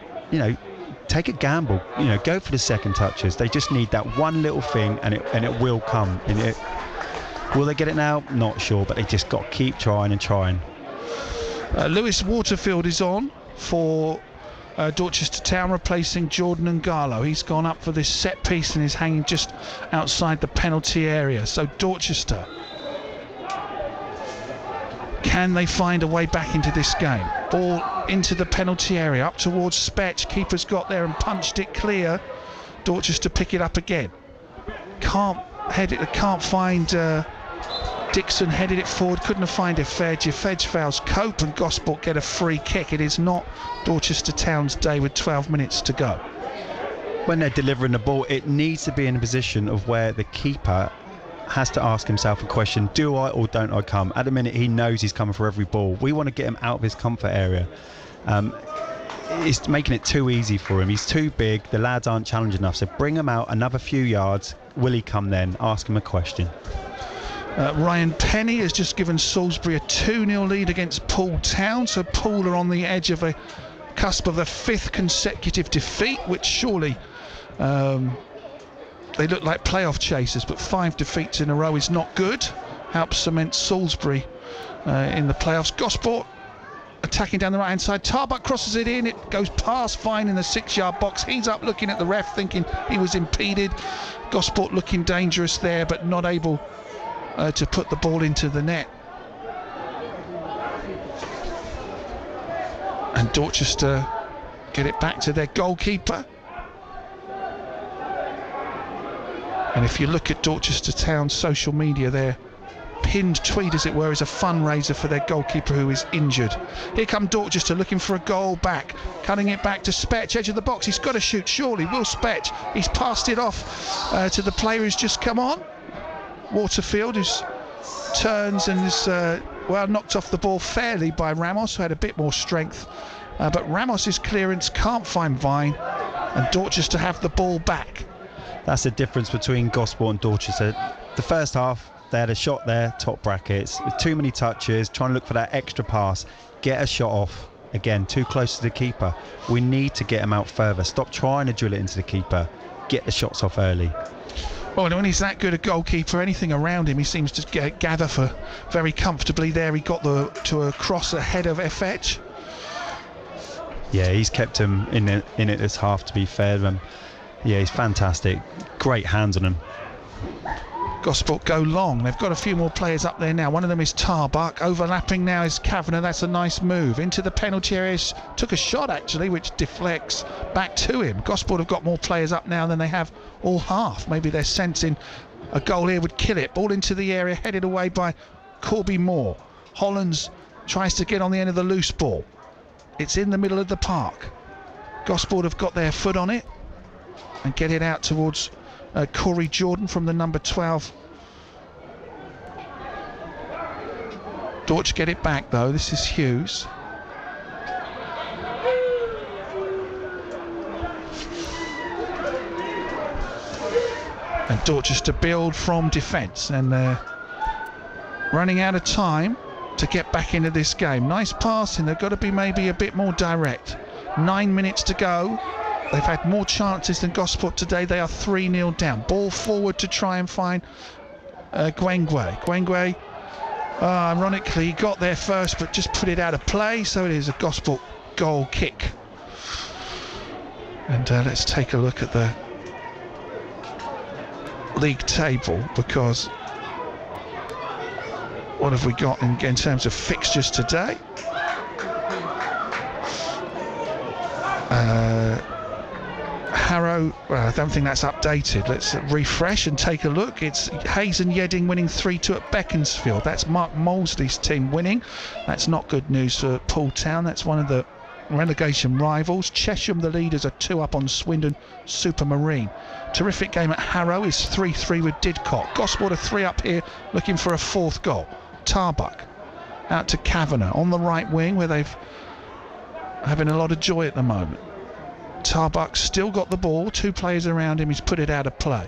Take a gamble. Go for the second touches. They just need that one little thing, and it will come. Will they get it now? Not sure, but they just got to keep trying and trying. Lewis Waterfield is on for Dorchester Town, replacing Jordan Ngalo. He's gone up for this set piece and is hanging just outside the penalty area. So Dorchester, can they find a way back into this game? Ball into the penalty area, up towards Spetch. Keeper's got there and punched it clear. Dorchester pick it up again. Can't find Dixon, headed it forward, couldn't find Fedge. Fedge fouls Cope and Gosport get a free kick. It is not Dorchester Town's day with 12 minutes to go. When they're delivering the ball, it needs to be in a position of where the keeper has to ask himself a question: do I or don't I come? At the minute, he knows he's coming for every ball. We want to get him out of his comfort area. It's making it too easy for him. He's too big. The lads aren't challenging enough. So bring him out another few yards. Will he come then? Ask him a question. Ryan Penny has just given Salisbury a 2-0 lead against Poole Town. So Poole are on the edge of a cusp of a 5th consecutive defeat, which surely they look like playoff chasers, but 5 defeats in a row is not good. Helps cement Salisbury in the playoffs. Gosport attacking down the right hand side. Tarbuck crosses it in. It goes past Fine in the 6-yard box. He's up looking at the ref, thinking he was impeded. Gosport looking dangerous there, but not able to put the ball into the net. And Dorchester get it back to their goalkeeper. And if you look at Dorchester Town's social media, their pinned tweet, as it were, is a fundraiser for their goalkeeper who is injured. Here come Dorchester looking for a goal back, cutting it back to Spetch, edge of the box. He's got to shoot, surely. Will Spetch? He's passed it off to the player who's just come on. Waterfield, who turns and is knocked off the ball fairly by Ramos, who had a bit more strength. But Ramos's clearance can't find Vine, and Dorchester have the ball back. That's the difference between Gosport and Dorchester. The first half, they had a shot there, top brackets, with too many touches, trying to look for that extra pass, get a shot off. Again, too close to the keeper. We need to get him out further. Stop trying to drill it into the keeper. Get the shots off early. Well, when he's that good a goalkeeper, anything around him he seems to gather for very comfortably there. He got to a cross ahead of FH. Yeah, he's kept him in it this half, to be fair. Yeah, he's fantastic. Great hands on him. Gosport go long. They've got a few more players up there now. One of them is Tarbuck. Overlapping now is Kavanagh. That's a nice move. Into the penalty area. Took a shot, actually, which deflects back to him. Gosport have got more players up now than they have all half. Maybe they're sensing a goal here would kill it. Ball into the area, headed away by Corby Moore. Hollands tries to get on the end of the loose ball. It's in the middle of the park. Gosport have got their foot on it and get it out towards Corey Jordan from the number 12. Dorch get it back though. This is Hughes. And Dorchester build from defence, and they're running out of time to get back into this game. Nice passing. They've got to be maybe a bit more direct. 9 minutes to go. They've had more chances than Gosport today. They are 3-0 down. Ball forward to try and find Gwengwe. Gwengwe, ironically, got there first but just put it out of play, so it is a Gosport goal kick. And let's take a look at the league table, because what have we got in terms of fixtures today? Harrow, well, I don't think that's updated. Let's refresh and take a look. It's Hayes and Yedding winning 3-2 at Beaconsfield. That's Mark Molesley's team winning. That's not good news for Poole Town. That's one of the relegation rivals. Chesham, the leaders, are 2 up on Swindon Supermarine. Terrific game at Harrow is 3-3 with Didcot. Gosport are 3 up here looking for a 4th goal. Tarbuck out to Kavanagh on the right wing, where they've having a lot of joy at the moment. Tarbuck still got the ball, 2 players around him, he's put it out of play.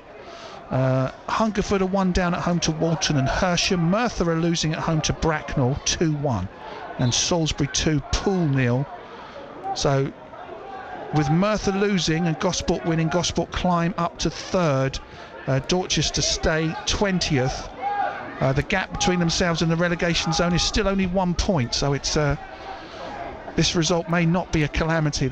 Hungerford are 1 down at home to Walton and Hersham. Merthyr are losing at home to Bracknell 2-1, and Salisbury 2, Poole 0. So with Merthyr losing and Gosport winning, Gosport climb up to 3rd. Dorchester stay 20th. The gap between themselves and the relegation zone is still only 1 point, so it's this result may not be a calamity.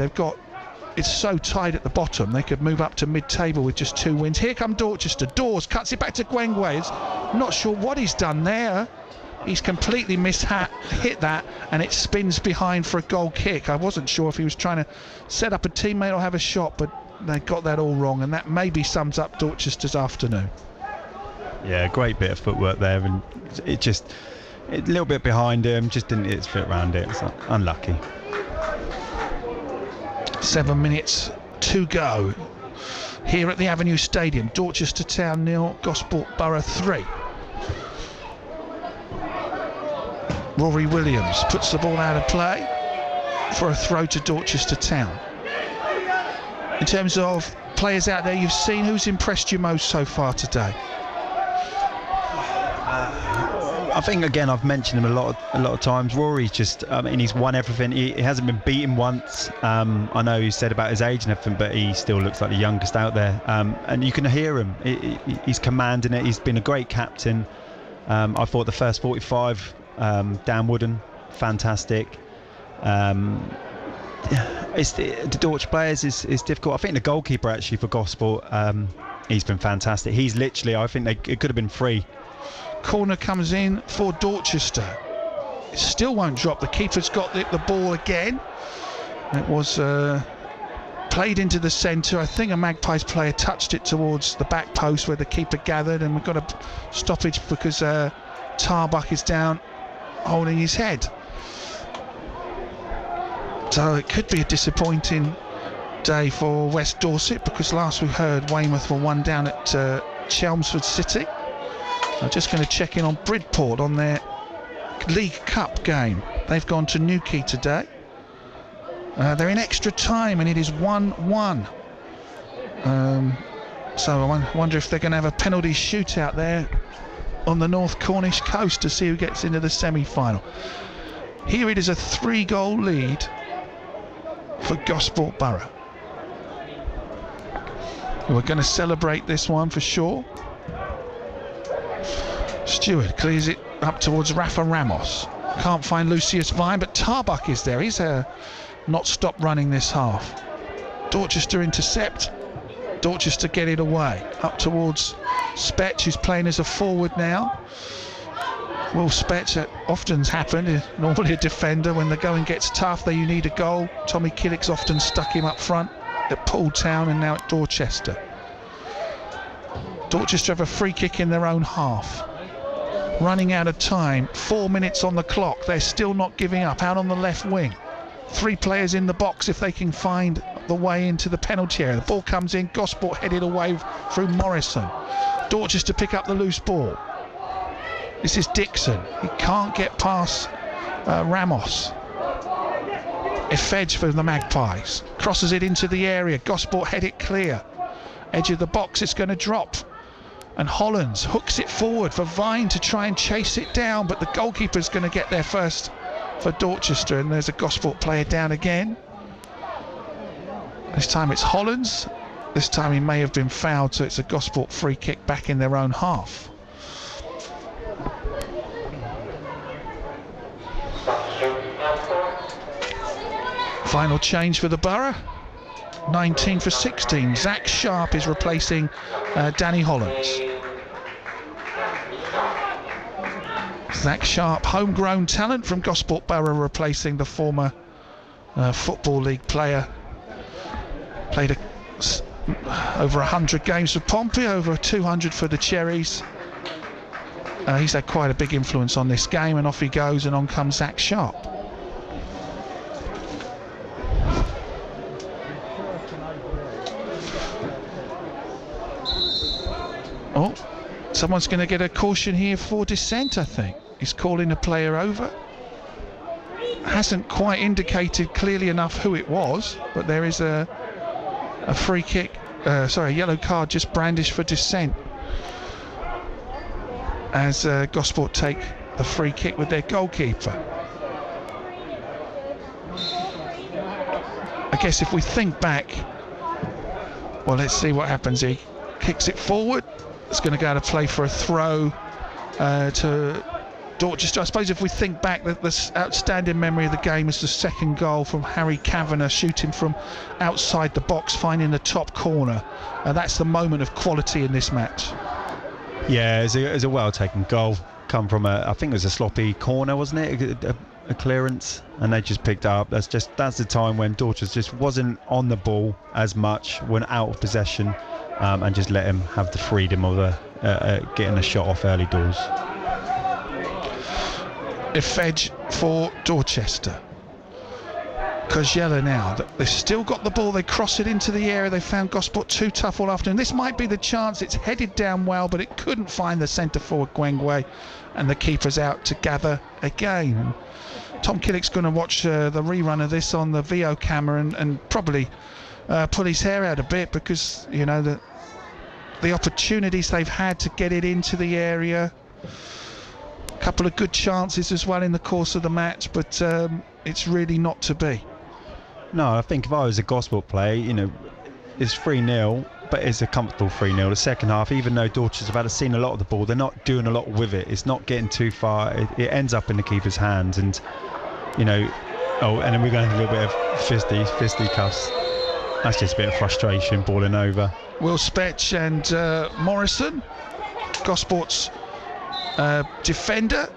It's so tight at the bottom, they could move up to mid-table with just 2 wins. Here come Dorchester. Dawes cuts it back to Gwengwe. Not sure what he's done there. He's completely hit that, and it spins behind for a goal kick. I wasn't sure if he was trying to set up a teammate or have a shot, but they got that all wrong, and that maybe sums up Dorchester's afternoon. Yeah, great bit of footwork there, and it just a little bit behind him, just didn't hit his foot around it. So unlucky. 7 minutes to go here at the Avenue Stadium. Dorchester Town 0, Gosport Borough 3. Rory Williams puts the ball out of play for a throw to Dorchester Town. In terms of players out there you've seen, who's impressed you most so far today? I think, again, I've mentioned him a lot of times. Rory's just, he's won everything. He hasn't been beaten once. I know he said about his age and everything, but he still looks like the youngest out there. And you can hear him. He's commanding it. He's been a great captain. I thought the first 45, Dan Wooden, fantastic. The Dorch players is difficult. I think the goalkeeper actually for Gosport, he's been fantastic. He's literally, I think it could have been 3. Corner comes in for Dorchester. It still won't drop. The keeper's got the ball again. It was played into the centre. I think a Magpies player touched it towards the back post where the keeper gathered, and we've got a stoppage because Tarbuck is down holding his head. So it could be a disappointing day for West Dorset, because last we heard Weymouth were 1 down at Chelmsford City. I'm just going to check in on Bridport on their League Cup game. They've gone to Newquay today. They're in extra time and it is 1-1. So I wonder if they're going to have a penalty shootout there on the North Cornish coast to see who gets into the semi-final. Here it is a 3-goal lead for Gosport Borough. who are going to celebrate this one for sure. Stewart clears it up towards Rafa Ramos. Can't find Lucius Vine, but Tarbuck is there. He's not stopped running this half. Dorchester intercept. Dorchester get it away. Up towards Spetch, who's playing as a forward now. Will Spetch, that often's happened, normally a defender. When the going gets tough, you need a goal. Tommy Killick's often stuck him up front at Poole Town and now at Dorchester. Dorchester have a free kick in their own half. Running out of time, 4 minutes on the clock. They're still not giving up. Out on the left wing. 3 players in the box if they can find the way into the penalty area. The ball comes in, Gosport headed away through Morrison. Dorchester pick up the loose ball. This is Dixon. He can't get past Ramos. Efedge for the Magpies. Crosses it into the area. Gosport head it clear. Edge of the box, it's going to drop. And Hollands hooks it forward for Vine to try and chase it down, but the goalkeeper's going to get there first for Dorchester, and there's a Gosport player down again. This time it's Hollands. This time he may have been fouled, so it's a Gosport free kick back in their own half. Final change for the Borough. 19 for 16. Zach Sharp is replacing Danny Hollands. Zach Sharp, homegrown talent from Gosport Borough, replacing the former Football League player. Played over 100 games for Pompey, over 200 for the Cherries. He's had quite a big influence on this game, and off he goes, and on comes Zach Sharp. Oh, someone's going to get a caution here for dissent, I think. He's calling a player over. Hasn't quite indicated clearly enough who it was, but there is a free kick, a yellow card just brandished for dissent as Gosport take a free kick with their goalkeeper. I guess if we think back, well, let's see what happens. He kicks it forward. It's going to go to play for a throw to Dorchester. I suppose if we think back, the outstanding memory of the game is the second goal from Harry Kavanagh, shooting from outside the box, finding the top corner. That's the moment of quality in this match. Yeah, it's a well-taken goal. Come from I think it was a sloppy corner, wasn't it? A clearance, and they just picked it up. That's the time when Dorchester just wasn't on the ball as much, went out of possession, and just let him have the freedom of getting a shot off early doors. Efedge for Dorchester. Koziela now. They've still got the ball. They cross it into the area. They found Gosport too tough all afternoon. This might be the chance. It's headed down well, but it couldn't find the centre forward Gwengwe, and the keeper's out to gather again. Tom Killick's going to watch the rerun of this on the VO camera and probably pull his hair out a bit, because you know the opportunities they've had to get it into the area. A couple of good chances as well in the course of the match, but it's really not to be. No, I think if I was a Gosport player, you know, it's 3-0, but it's a comfortable 3-0. The second half, even though Dorchester have seen a lot of the ball, they're not doing a lot with it. It's not getting too far. It ends up in the keeper's hands, and you know, and then we're going to a little bit of fisticuffs. That's just a bit of frustration, balling over. Will Spetch and Morrison, Gosport's defender.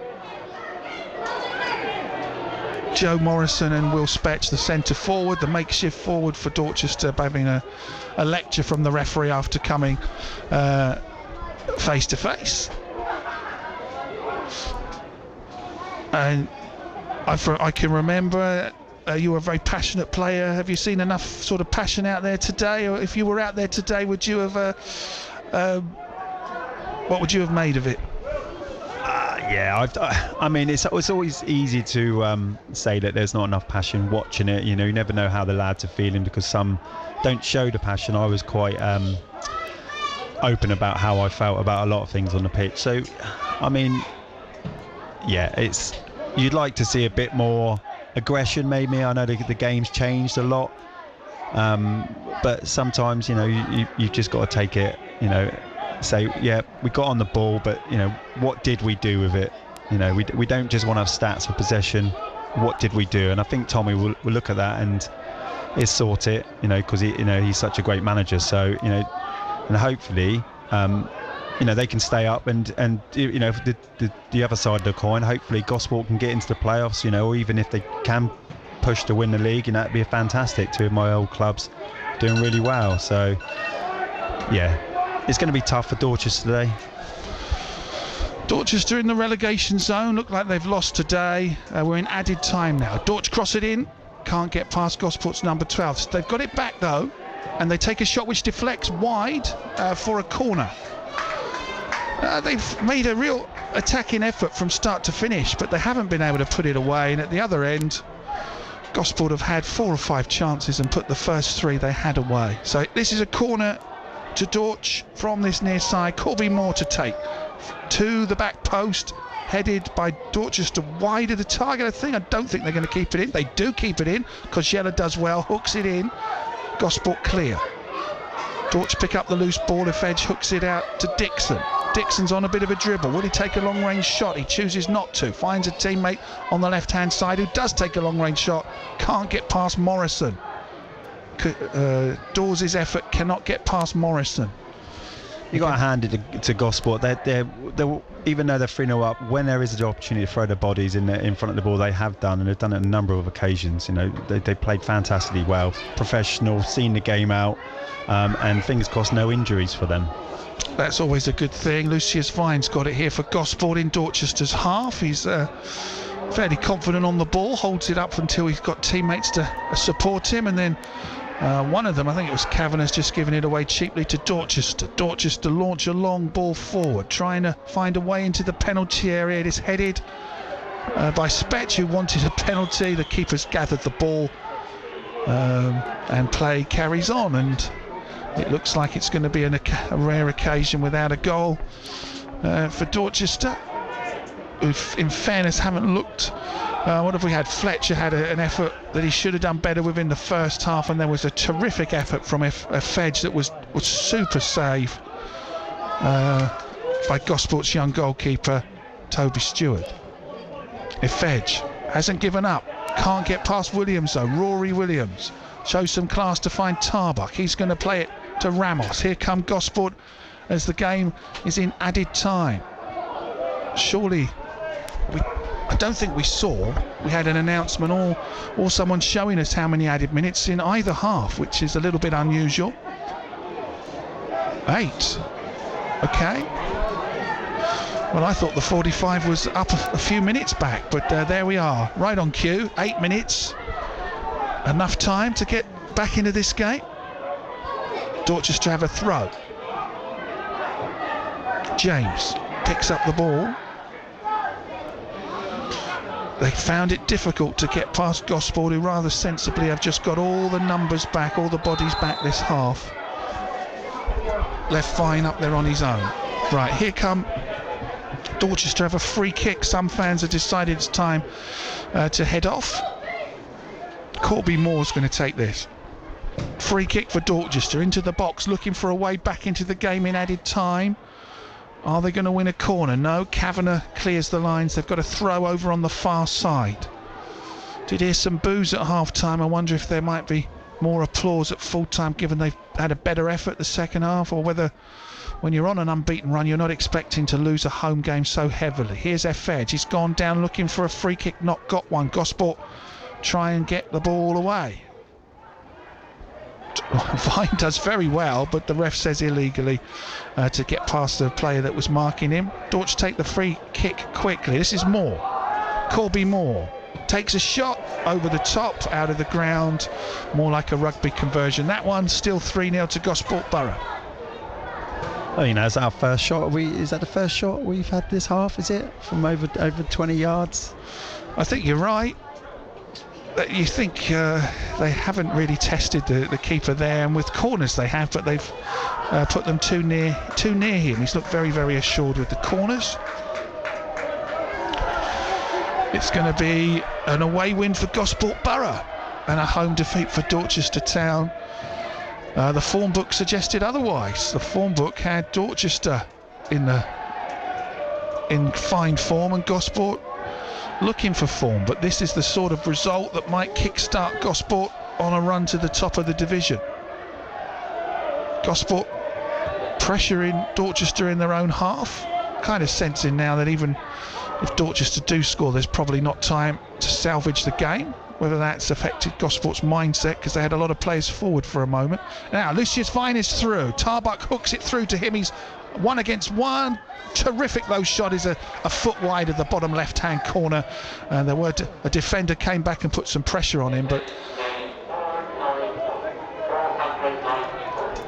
Joe Morrison and Will Spetch, the centre forward, the makeshift forward for Dorchester, having a lecture from the referee after coming face to face. And I can remember you were a very passionate player. Have you seen enough sort of passion out there today? Or if you were out there today, would you have what would you have made of it? Yeah, I mean, it's always easy to say that there's not enough passion watching it. You know, you never know how the lads are feeling, because some don't show the passion. I was quite open about how I felt about a lot of things on the pitch. So, I mean, yeah, you'd like to see a bit more aggression, maybe. I know the game's changed a lot. but sometimes, you've just got to take it, say, yeah, we got on the ball, but, what did we do with it? We don't just want to have stats for possession. What did we do? And I think Tommy will look at that and he'll sort it, because he's such a great manager. So, and hopefully, they can stay up and the other side of the coin, hopefully Gosport can get into the playoffs, or even if they can push to win the league, that'd be fantastic. Two of my old clubs doing really well. So, yeah, it's going to be tough for Dorchester today. Dorchester in the relegation zone, look like they've lost today. We're in added time now. Dorch cross it in, can't get past Gosport's number 12. So they've got it back though, and they take a shot which deflects wide for a corner. They've made a real attacking effort from start to finish, but they haven't been able to put it away. And at the other end, Gosport have had 4 or 5 chances and put the first 3 they had away. So this is a corner to Dorch from this near side. Corby Moore to take to the back post, headed by Dorchester wide of the target. I don't think they're going to keep it in. They do keep it in because Yella does well, hooks it in. Gosport clear. Dorch pick up the loose ball if Edge hooks it out to Dixon. Dixon's on a bit of a dribble. Will he take a long range shot? He chooses not to. Finds a teammate on the left hand side who does take a long range shot. Can't get past Morrison. Dawes' effort cannot get past Morrison. You got to hand it to Gosport. They're even though they're 3-0 up, when there is the opportunity to throw their bodies in front of the ball, they have done, and they've done it on a number of occasions. They played fantastically well, professional, seen the game out, and fingers crossed no injuries for them. That's always a good thing. Lucius Vine's got it here for Gosport in Dorchester's half. He's fairly confident on the ball, holds it up until he's got teammates to support him, and then one of them, I think it was Kavanagh's, just giving it away cheaply to Dorchester. Dorchester launch a long ball forward, trying to find a way into the penalty area. It is headed by Spetch, who wanted a penalty. The keeper's gathered the ball, and play carries on, and it looks like it's going to be a rare occasion without a goal for Dorchester, who in fairness haven't looked. What have we had? Fletcher had an effort that he should have done better within the first half, and there was a terrific effort from a Fedge that was super save by Gosport's young goalkeeper Toby Stewart. Fedge hasn't given up, can't get past Williams though. Rory Williams shows some class to find Tarbuck. He's going to play it to Ramos. Here come Gosport as the game is in added time. Surely I don't think we had an announcement or someone showing us how many added minutes in either half, which is a little bit unusual. 8. Okay. Well, I thought the 45 was up a few minutes back, but there we are, right on cue. 8 minutes, enough time to get back into this game. Dorchester have a throw. James picks up the ball. They found it difficult to get past Gosport, who rather sensibly have just got all the numbers back, all the bodies back this half. Left Fine up there on his own. Right, here come Dorchester, have a free kick. Some fans have decided it's time to head off. Corby Moore's going to take this. Free kick for Dorchester, into the box, looking for a way back into the game in added time. Are they going to win a corner? No, Kavanagh clears the lines. They've got a throw over on the far side. Did hear some boos at half-time. I wonder if there might be more applause at full-time, given they've had a better effort the second half, or whether when you're on an unbeaten run, you're not expecting to lose a home game so heavily. Here's Edge. He's gone down looking for a free kick, not got one. Gosport try and get the ball away. Vine does very well, but the ref says illegally to get past the player that was marking him. Dorch take the free kick quickly. This is Moore. Corby Moore takes a shot over the top, out of the ground, more like a rugby conversion. That one still 3-0 to Gosport Borough. Oh, is that our first shot? Is that the first shot we've had this half? Is it from over 20 yards? I think you're right. You think they haven't really tested the keeper there, and with corners they have, but they've put them too near him. He's looked very, very assured with the corners. It's going to be an away win for Gosport Borough and a home defeat for Dorchester Town. The form book suggested otherwise. The form book had Dorchester in fine form and Gosport looking for form, but this is the sort of result that might kickstart Gosport on a run to the top of the division. Gosport pressuring Dorchester in their own half, kind of sensing now that even if Dorchester do score, there's probably not time to salvage the game. Whether that's affected Gosport's mindset, because they had a lot of players forward for a moment. Now Lucius Vine is through. Tarbuck hooks it through to him. He's 1 against 1. Terrific low shot, is a foot wide of the bottom left hand corner, and a defender came back and put some pressure on him, but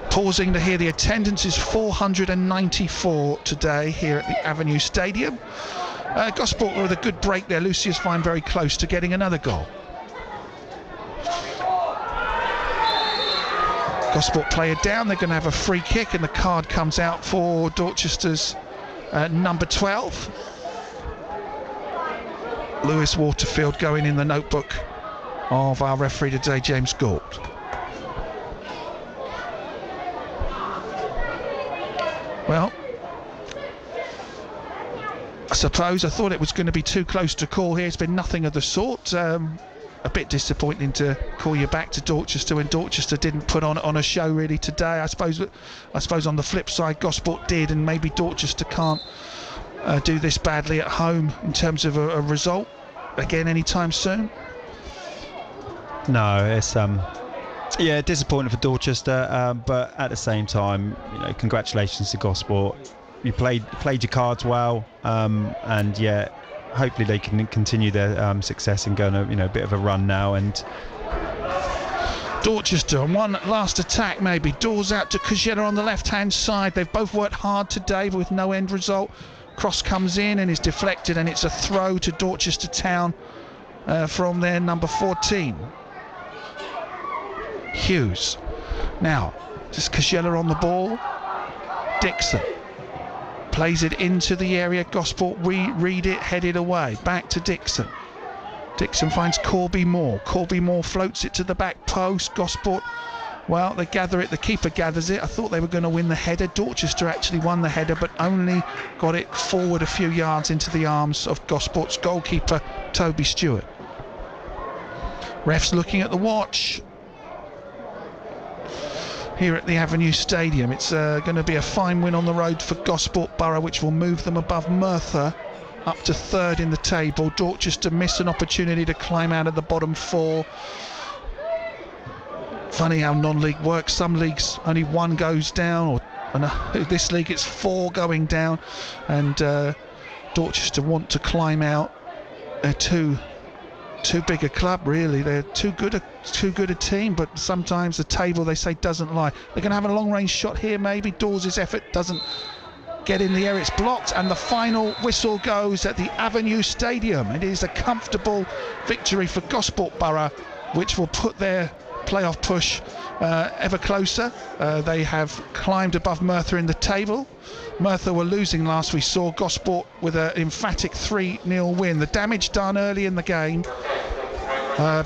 pausing to hear the attendance is 494 today here at the Avenue Stadium. Gosport with a good break there. Lucius Vine very close to getting another goal. Gosport player down. They're going to have a free kick, and the card comes out for Dorchester's number 12. Lewis Waterfield going in the notebook of our referee today, James Gould. Well, I suppose I thought it was going to be too close to call here. It's been nothing of the sort. A bit disappointing to call you back to Dorchester when Dorchester didn't put on a show really today. I suppose on the flip side, Gosport did, and maybe Dorchester can't do this badly at home in terms of a result again anytime soon. No, it's disappointing for Dorchester, but at the same time, congratulations to Gosport. You played your cards well, and hopefully they can continue their success and go on a bit of a run now. And Dorchester on one last attack, maybe doors out to Kajela on the left hand side. They've both worked hard today with no end result. Cross comes in and is deflected, and it's a throw to Dorchester Town from their number 14, Hughes. Now just Kajela on the ball. Dixon plays it into the area. Gosport read it, headed away. Back to Dixon. Dixon finds Corby Moore. Corby Moore floats it to the back post. Gosport, well, they gather it. The keeper gathers it. I thought they were going to win the header. Dorchester actually won the header, but only got it forward a few yards into the arms of Gosport's goalkeeper, Toby Stewart. Refs looking at the watch here at the Avenue Stadium. It's going to be a fine win on the road for Gosport Borough, which will move them above Merthyr up to 3rd in the table. Dorchester miss an opportunity to climb out of the bottom 4. Funny how non-league works. Some leagues only 1 goes down, this league it's 4 going down, and Dorchester want to climb out. They're too big a club, really. They're too good a team, but sometimes the table, they say, doesn't lie. They're going to have a long range shot here, maybe. Dawes' effort doesn't get in the air. It's blocked, and the final whistle goes at the Avenue Stadium. It is a comfortable victory for Gosport Borough, which will put their playoff push ever closer. They have climbed above Merthyr in the table. Merthyr were losing last we saw. Gosport with an emphatic 3-0 win. The damage done early in the game.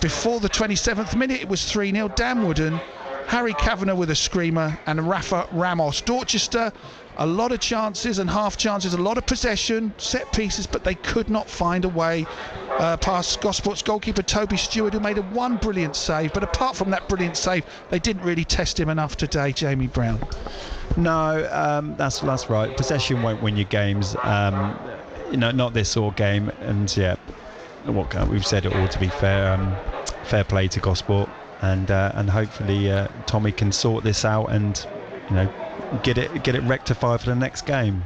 Before the 27th minute, it was 3-0. Dan Wooden, Harry Kavanagh with a screamer, and Rafa Ramos. Dorchester, a lot of chances and half chances, a lot of possession, set pieces, but they could not find a way past Gosport's goalkeeper Toby Stewart, who made one brilliant save. But apart from that brilliant save, they didn't really test him enough today, Jamie Brown. No, that's right. Possession won't win you games. Not this sort of game. And we've said it all, to be fair play to Gosport, and hopefully Tommy can sort this out and get it rectified for the next game.